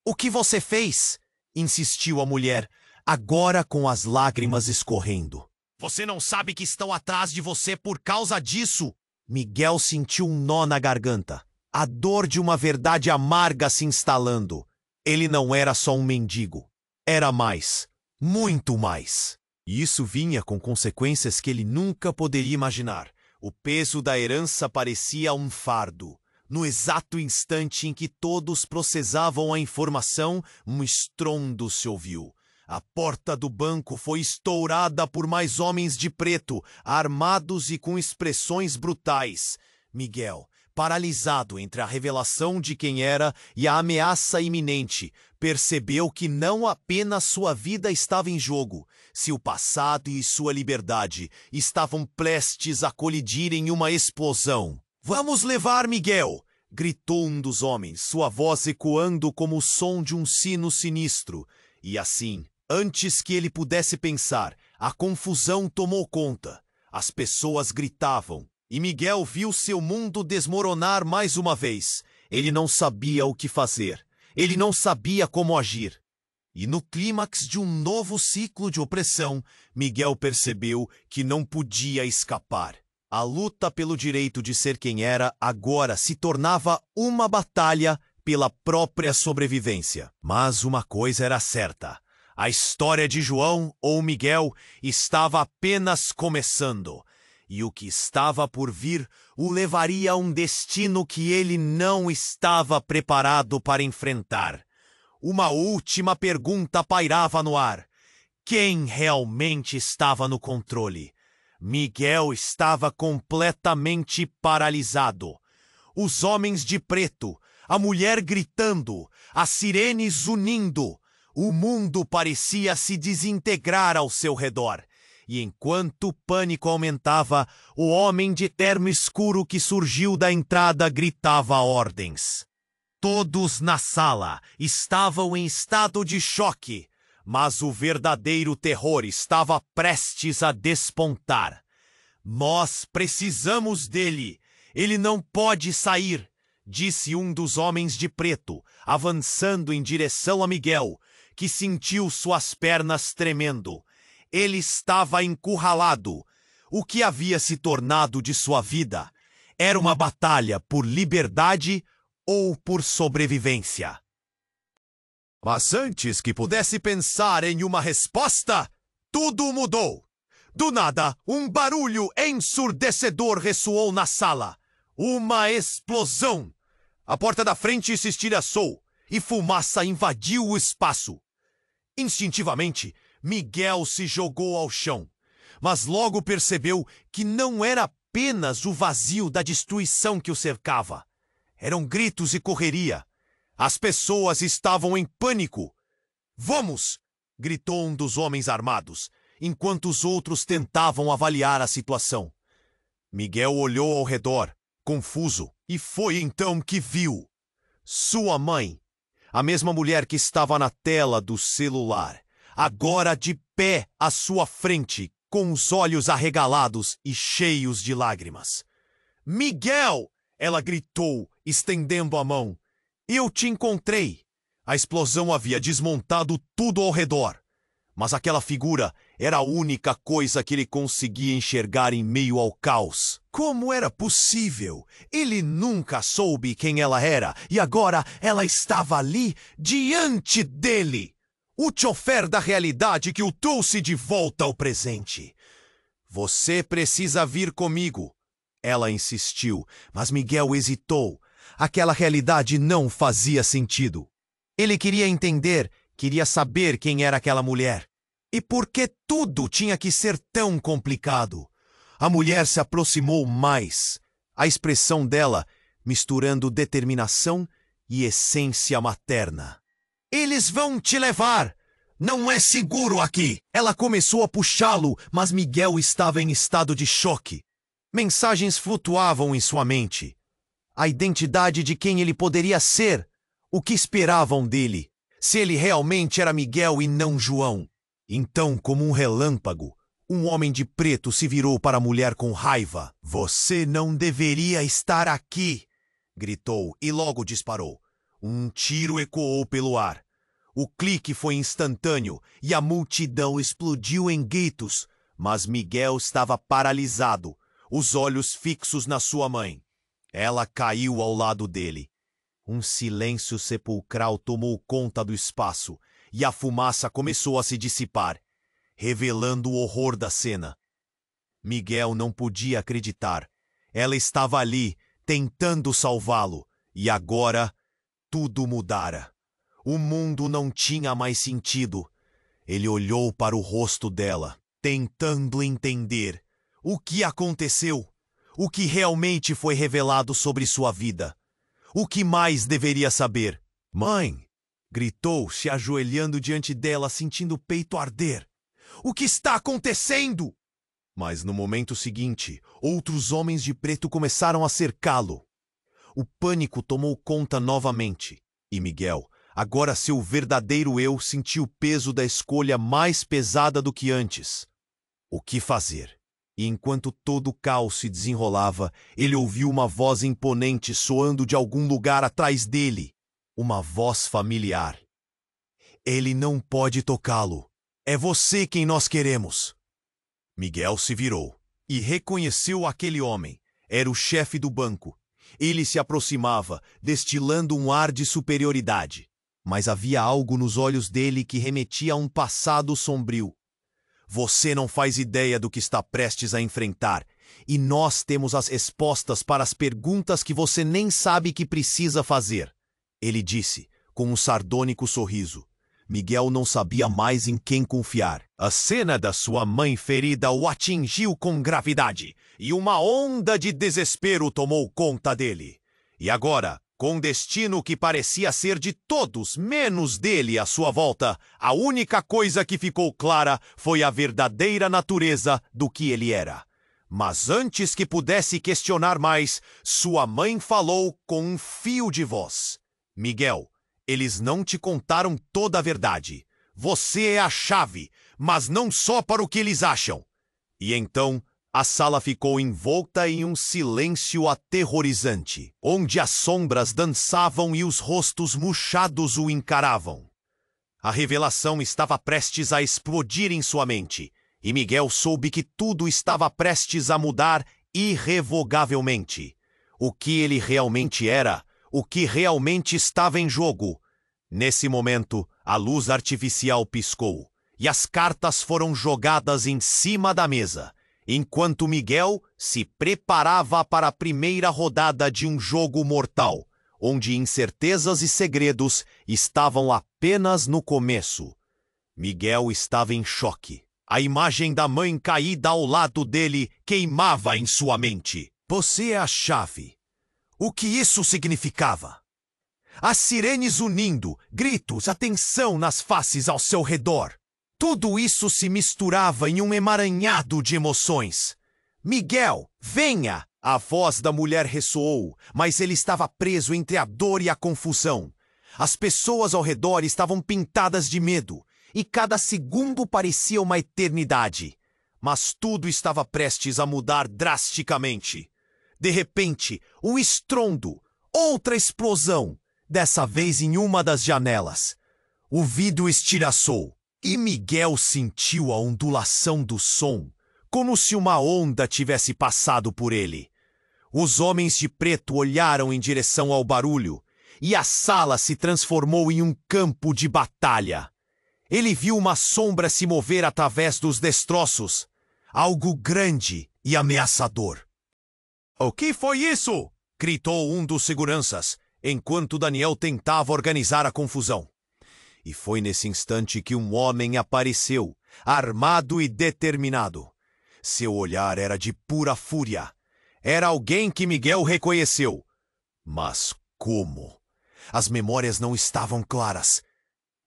"O que você fez?" insistiu a mulher, agora com as lágrimas escorrendo. "Você não sabe que estão atrás de você por causa disso?" Miguel sentiu um nó na garganta, a dor de uma verdade amarga se instalando. Ele não era só um mendigo. Era mais, muito mais. E isso vinha com consequências que ele nunca poderia imaginar. O peso da herança parecia um fardo. No exato instante em que todos processavam a informação, um estrondo se ouviu. A porta do banco foi estourada por mais homens de preto, armados e com expressões brutais. Miguel, paralisado entre a revelação de quem era e a ameaça iminente, percebeu que não apenas sua vida estava em jogo, seu passado e sua liberdade estavam prestes a colidir em uma explosão. "Vamos levar Miguel!" gritou um dos homens, sua voz ecoando como o som de um sino sinistro. E assim, antes que ele pudesse pensar, a confusão tomou conta. As pessoas gritavam, e Miguel viu seu mundo desmoronar mais uma vez. Ele não sabia o que fazer. Ele não sabia como agir. E no clímax de um novo ciclo de opressão, Miguel percebeu que não podia escapar. A luta pelo direito de ser quem era agora se tornava uma batalha pela própria sobrevivência. Mas uma coisa era certa: a história de João ou Miguel estava apenas começando. E o que estava por vir o levaria a um destino que ele não estava preparado para enfrentar. Uma última pergunta pairava no ar: quem realmente estava no controle? Miguel estava completamente paralisado. os homens de preto, a mulher gritando, as sirenes unindo. O mundo parecia se desintegrar ao seu redor. E enquanto o pânico aumentava, o homem de terno escuro que surgiu da entrada gritava ordens. Todos na sala estavam em estado de choque, mas o verdadeiro terror estava prestes a despontar. Nós precisamos dele. Ele não pode sair, disse um dos homens de preto, avançando em direção a Miguel, que sentiu suas pernas tremendo. Ele estava encurralado. O que havia se tornado de sua vida? Era uma batalha por liberdade ou por sobrevivência. Mas antes que pudesse pensar em uma resposta, tudo mudou. Do nada, um barulho ensurdecedor ressoou na sala. Uma explosão! A porta da frente se estilhaçou e fumaça invadiu o espaço. Instintivamente, Miguel se jogou ao chão, mas logo percebeu que não era apenas o vazio da destruição que o cercava. Eram gritos e correria. As pessoas estavam em pânico. "Vamos!" gritou um dos homens armados, enquanto os outros tentavam avaliar a situação. Miguel olhou ao redor, confuso, e foi então que viu sua mãe, a mesma mulher que estava na tela do celular, agora de pé à sua frente, com os olhos arregalados e cheios de lágrimas. "Miguel!" ela gritou, estendendo a mão. "Eu te encontrei." A explosão havia desmontado tudo ao redor, mas aquela figura era a única coisa que ele conseguia enxergar em meio ao caos. Como era possível? Ele nunca soube quem ela era, e agora ela estava ali, diante dele. O chofer da realidade que o trouxe de volta ao presente. "Você precisa vir comigo," ela insistiu, mas Miguel hesitou. Aquela realidade não fazia sentido. Ele queria entender, queria saber quem era aquela mulher. E por que tudo tinha que ser tão complicado? A mulher se aproximou mais, a expressão dela misturando determinação e essência materna. "Eles vão te levar! Não é seguro aqui!" Ela começou a puxá-lo, mas Miguel estava em estado de choque. Mensagens flutuavam em sua mente. A identidade de quem ele poderia ser, o que esperavam dele, se ele realmente era Miguel e não João. Então, como um relâmpago, um homem de preto se virou para a mulher com raiva. "Você não deveria estar aqui!" gritou e logo disparou. Um tiro ecoou pelo ar. O clique foi instantâneo e a multidão explodiu em gritos, mas Miguel estava paralisado, os olhos fixos na sua mãe. Ela caiu ao lado dele. Um silêncio sepulcral tomou conta do espaço e a fumaça começou a se dissipar, revelando o horror da cena. Miguel não podia acreditar. Ela estava ali, tentando salvá-lo, e agora tudo mudara. O mundo não tinha mais sentido. Ele olhou para o rosto dela, tentando entender o que aconteceu, o que realmente foi revelado sobre sua vida. O que mais deveria saber? "Mãe!" gritou, se ajoelhando diante dela, sentindo o peito arder. "O que está acontecendo?" Mas no momento seguinte, outros homens de preto começaram a cercá-lo. O pânico tomou conta novamente, e Miguel, agora seu verdadeiro eu, sentiu o peso da escolha mais pesada do que antes. O que fazer? E enquanto todo o caos se desenrolava, ele ouviu uma voz imponente soando de algum lugar atrás dele. Uma voz familiar. "Ele não pode tocá-lo. É você quem nós queremos." Miguel se virou e reconheceu aquele homem. Era o chefe do banco. Ele se aproximava, destilando um ar de superioridade. Mas havia algo nos olhos dele que remetia a um passado sombrio. "Você não faz ideia do que está prestes a enfrentar, e nós temos as respostas para as perguntas que você nem sabe que precisa fazer," ele disse, com um sardônico sorriso. Miguel não sabia mais em quem confiar. A cena da sua mãe ferida o atingiu com gravidade, e uma onda de desespero tomou conta dele. E agora, com o destino que parecia ser de todos, menos dele à sua volta, a única coisa que ficou clara foi a verdadeira natureza do que ele era. Mas antes que pudesse questionar mais, sua mãe falou com um fio de voz. Miguel, eles não te contaram toda a verdade. Você é a chave, mas não só para o que eles acham. E então, a sala ficou envolta em um silêncio aterrorizante, onde as sombras dançavam e os rostos murchados o encaravam. A revelação estava prestes a explodir em sua mente, e Miguel soube que tudo estava prestes a mudar irrevogavelmente. O que ele realmente era, o que realmente estava em jogo. Nesse momento, a luz artificial piscou, e as cartas foram jogadas em cima da mesa, enquanto Miguel se preparava para a primeira rodada de um jogo mortal, onde incertezas e segredos estavam apenas no começo. Miguel estava em choque. A imagem da mãe caída ao lado dele queimava em sua mente. Você é a chave. O que isso significava? As sirenes unindo, gritos, atenção nas faces ao seu redor. Tudo isso se misturava em um emaranhado de emoções. Miguel, venha! A voz da mulher ressoou, mas ele estava preso entre a dor e a confusão. As pessoas ao redor estavam pintadas de medo, e cada segundo parecia uma eternidade. Mas tudo estava prestes a mudar drasticamente. De repente, um estrondo, outra explosão, dessa vez em uma das janelas. O vidro estilhaçou, e Miguel sentiu a ondulação do som, como se uma onda tivesse passado por ele. Os homens de preto olharam em direção ao barulho, e a sala se transformou em um campo de batalha. Ele viu uma sombra se mover através dos destroços, algo grande e ameaçador. "O que foi isso?" gritou um dos seguranças, enquanto Daniel tentava organizar a confusão. E foi nesse instante que um homem apareceu, armado e determinado. Seu olhar era de pura fúria. Era alguém que Miguel reconheceu. Mas como? As memórias não estavam claras.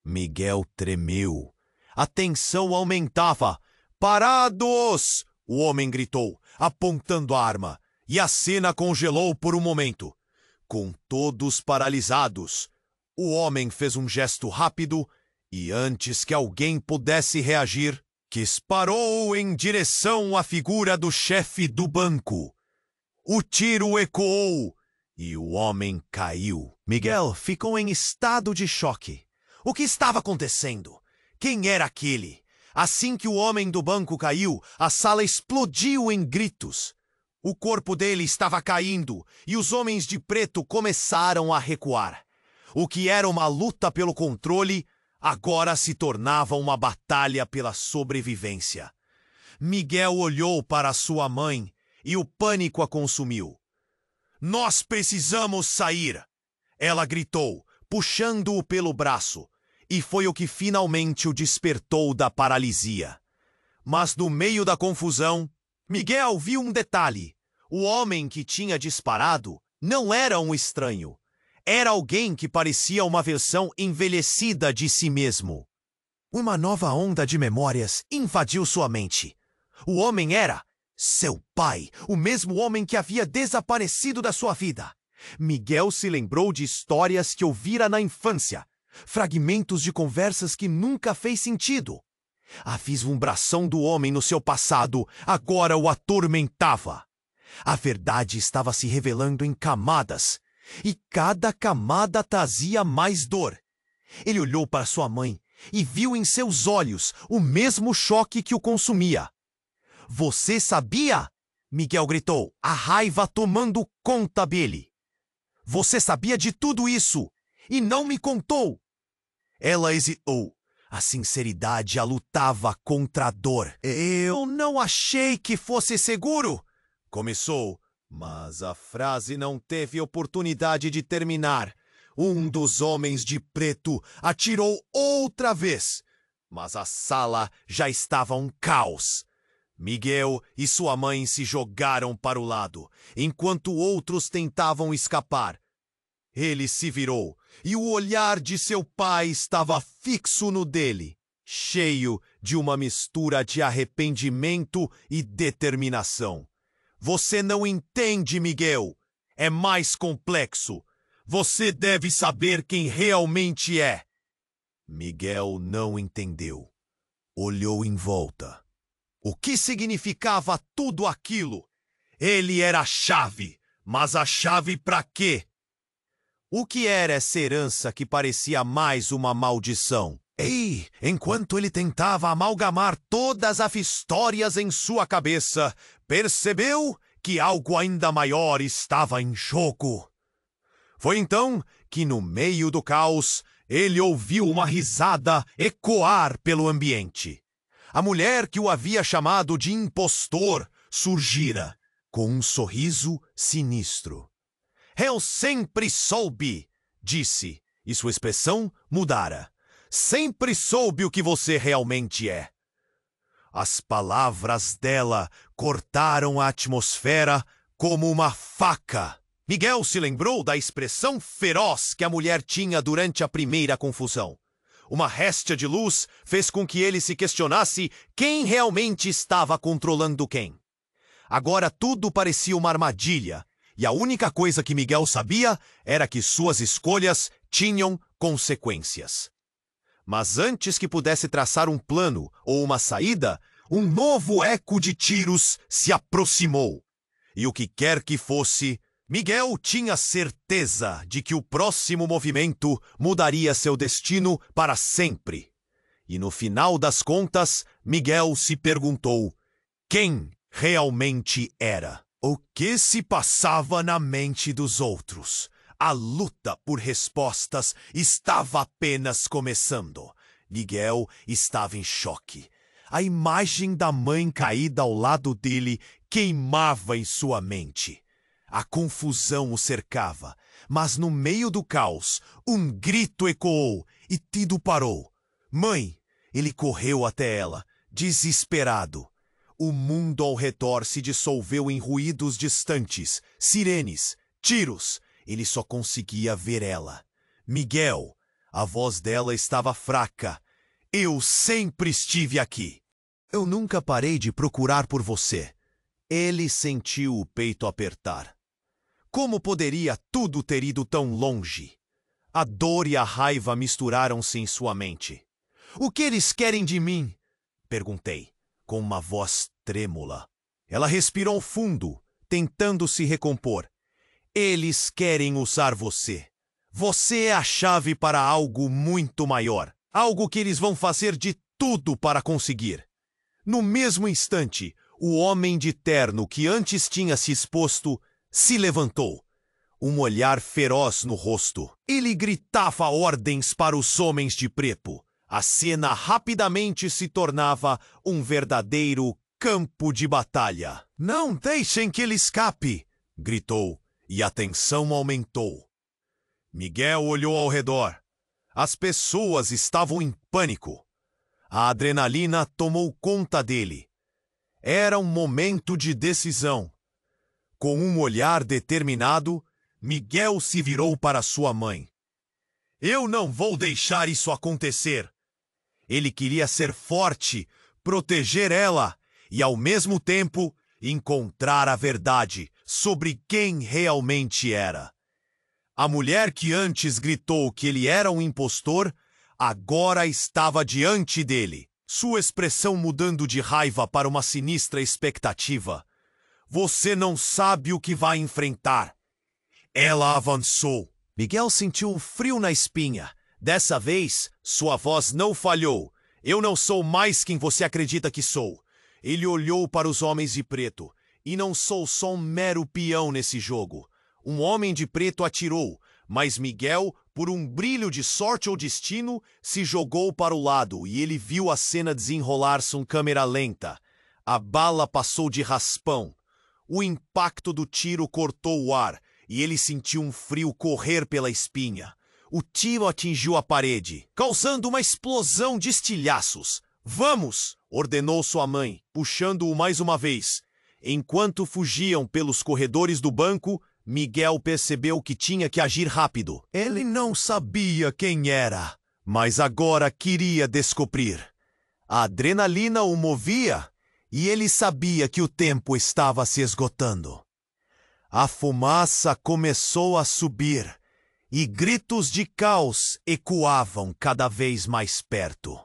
Miguel tremeu. A tensão aumentava. "Parados!" o homem gritou, apontando a arma, e a cena congelou por um momento. Com todos paralisados, o homem fez um gesto rápido e, antes que alguém pudesse reagir, disparou em direção à figura do chefe do banco. O tiro ecoou e o homem caiu. Miguel ficou em estado de choque. O que estava acontecendo? Quem era aquele? Assim que o homem do banco caiu, a sala explodiu em gritos. O corpo dele estava caindo e os homens de preto começaram a recuar. O que era uma luta pelo controle, agora se tornava uma batalha pela sobrevivência. Miguel olhou para sua mãe e o pânico a consumiu. "Nós precisamos sair!" ela gritou, puxando-o pelo braço. E foi o que finalmente o despertou da paralisia. Mas no meio da confusão, Miguel viu um detalhe. O homem que tinha disparado não era um estranho. Era alguém que parecia uma versão envelhecida de si mesmo. Uma nova onda de memórias invadiu sua mente. O homem era seu pai, o mesmo homem que havia desaparecido da sua vida. Miguel se lembrou de histórias que ouvira na infância. Fragmentos de conversas que nunca fez sentido. A vislumbração do homem no seu passado agora o atormentava. A verdade estava se revelando em camadas, e cada camada trazia mais dor. Ele olhou para sua mãe e viu em seus olhos o mesmo choque que o consumia. "Você sabia?" Miguel gritou, a raiva tomando conta dele. "Você sabia de tudo isso e não me contou!" Ela hesitou. A sinceridade a lutava contra a dor. "Eu não achei que fosse seguro!" começou, mas a frase não teve oportunidade de terminar. Um dos homens de preto atirou outra vez, mas a sala já estava um caos. Miguel e sua mãe se jogaram para o lado, enquanto outros tentavam escapar, Ele se virou, e o olhar de seu pai estava fixo no dele, cheio de uma mistura de arrependimento e determinação. Você não entende, Miguel. É mais complexo. Você deve saber quem realmente é. Miguel não entendeu. Olhou em volta. O que significava tudo aquilo? Ele era a chave, mas a chave para quê? O que era essa herança que parecia mais uma maldição? E, enquanto ele tentava amalgamar todas as histórias em sua cabeça, percebeu que algo ainda maior estava em jogo. Foi então que, no meio do caos, ele ouviu uma risada ecoar pelo ambiente. A mulher que o havia chamado de impostor surgira, com um sorriso sinistro. Eu sempre soube, disse, e sua expressão mudara. Sempre soube o que você realmente é. As palavras dela cortaram a atmosfera como uma faca. Miguel se lembrou da expressão feroz que a mulher tinha durante a primeira confusão. Uma réstia de luz fez com que ele se questionasse quem realmente estava controlando quem. Agora tudo parecia uma armadilha, e a única coisa que Miguel sabia era que suas escolhas tinham consequências. Mas antes que pudesse traçar um plano ou uma saída, um novo eco de tiros se aproximou. E o que quer que fosse, Miguel tinha certeza de que o próximo movimento mudaria seu destino para sempre. E no final das contas, Miguel se perguntou quem realmente era. O que se passava na mente dos outros? A luta por respostas estava apenas começando. Miguel estava em choque. A imagem da mãe caída ao lado dele queimava em sua mente. A confusão o cercava, mas no meio do caos, um grito ecoou e tudo parou. Mãe! Ele correu até ela, desesperado. O mundo ao redor se dissolveu em ruídos distantes, sirenes, tiros. Ele só conseguia ver ela. Miguel! A voz dela estava fraca. Eu sempre estive aqui. Eu nunca parei de procurar por você. Ele sentiu o peito apertar. Como poderia tudo ter ido tão longe? A dor e a raiva misturaram-se em sua mente. O que eles querem de mim? Perguntei, com uma voz trêmula. Ela respirou fundo, tentando se recompor. Eles querem usar você. Você é a chave para algo muito maior. Algo que eles vão fazer de tudo para conseguir. No mesmo instante, o homem de terno que antes tinha se exposto se levantou. Um olhar feroz no rosto. Ele gritava ordens para os homens de preto. A cena rapidamente se tornava um verdadeiro campo de batalha. Não deixem que ele escape! Gritou, e a tensão aumentou. Miguel olhou ao redor. As pessoas estavam em pânico. A adrenalina tomou conta dele. Era um momento de decisão. Com um olhar determinado, Miguel se virou para sua mãe. Eu não vou deixar isso acontecer. Ele queria ser forte, proteger ela e, ao mesmo tempo, encontrar a verdade sobre quem realmente era. A mulher que antes gritou que ele era um impostor, agora estava diante dele, sua expressão mudando de raiva para uma sinistra expectativa. Você não sabe o que vai enfrentar. Ela avançou. Miguel sentiu um frio na espinha. Dessa vez, sua voz não falhou. Eu não sou mais quem você acredita que sou. Ele olhou para os homens de preto. E não sou só um mero peão nesse jogo. Um homem de preto atirou, mas Miguel, por um brilho de sorte ou destino, se jogou para o lado e ele viu a cena desenrolar-se em câmera lenta. A bala passou de raspão. O impacto do tiro cortou o ar e ele sentiu um frio correr pela espinha. O tiro atingiu a parede, causando uma explosão de estilhaços. Vamos! Ordenou sua mãe, puxando-o mais uma vez. Enquanto fugiam pelos corredores do banco, Miguel percebeu que tinha que agir rápido. Ele não sabia quem era, mas agora queria descobrir. A adrenalina o movia e ele sabia que o tempo estava se esgotando. A fumaça começou a subir e gritos de caos ecoavam cada vez mais perto.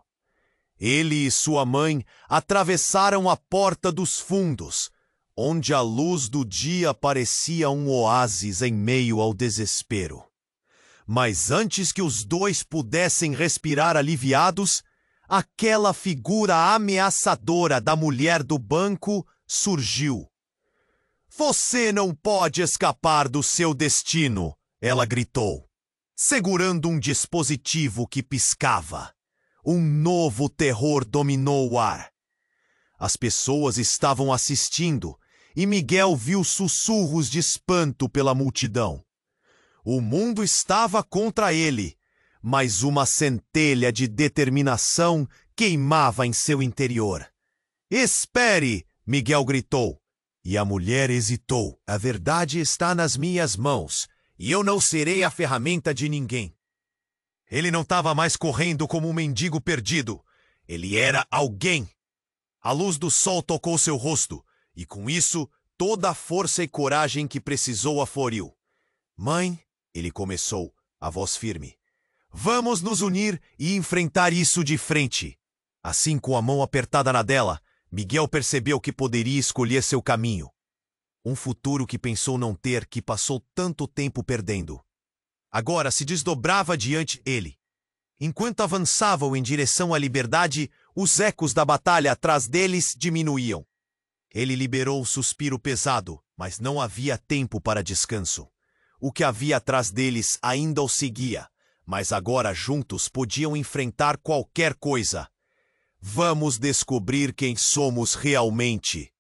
Ele e sua mãe atravessaram a porta dos fundos, onde a luz do dia parecia um oásis em meio ao desespero. Mas antes que os dois pudessem respirar aliviados, aquela figura ameaçadora da mulher do banco surgiu. "Você não pode escapar do seu destino", ela gritou, segurando um dispositivo que piscava. Um novo terror dominou o ar. As pessoas estavam assistindo e Miguel viu sussurros de espanto pela multidão. O mundo estava contra ele, mas uma centelha de determinação queimava em seu interior. "Espere!" Miguel gritou. E a mulher hesitou. "A verdade está nas minhas mãos, e eu não serei a ferramenta de ninguém." Ele não estava mais correndo como um mendigo perdido. Ele era alguém. A luz do sol tocou seu rosto, e com isso, toda a força e coragem que precisou afloriu. "Mãe", ele começou, a voz firme, "vamos nos unir e enfrentar isso de frente." Assim, com a mão apertada na dela, Miguel percebeu que poderia escolher seu caminho. Um futuro que pensou não ter, que passou tanto tempo perdendo. Agora se desdobrava diante dele. Enquanto avançavam em direção à liberdade, os ecos da batalha atrás deles diminuíam. Ele liberou o suspiro pesado, mas não havia tempo para descanso. O que havia atrás deles ainda o seguia, mas agora juntos podiam enfrentar qualquer coisa. "Vamos descobrir quem somos realmente",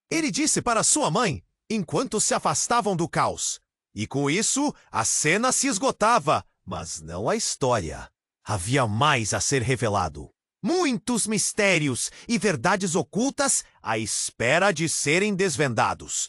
ele disse para sua mãe, enquanto se afastavam do caos. E com isso, a cena se esgotava, mas não a história. Havia mais a ser revelado. Muitos mistérios e verdades ocultas à espera de serem desvendados.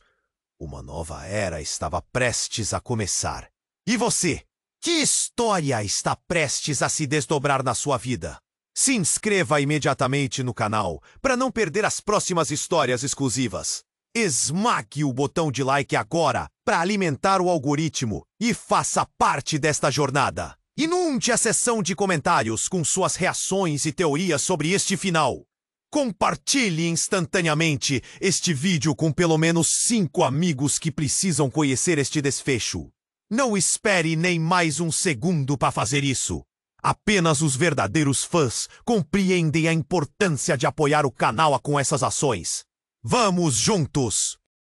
Uma nova era estava prestes a começar. E você? Que história está prestes a se desdobrar na sua vida? Se inscreva imediatamente no canal para não perder as próximas histórias exclusivas. Esmague o botão de like agora para alimentar o algoritmo e faça parte desta jornada. Inunde a seção de comentários com suas reações e teorias sobre este final. Compartilhe instantaneamente este vídeo com pelo menos 5 amigos que precisam conhecer este desfecho. Não espere nem mais um segundo para fazer isso. Apenas os verdadeiros fãs compreendem a importância de apoiar o canal com essas ações. Vamos juntos!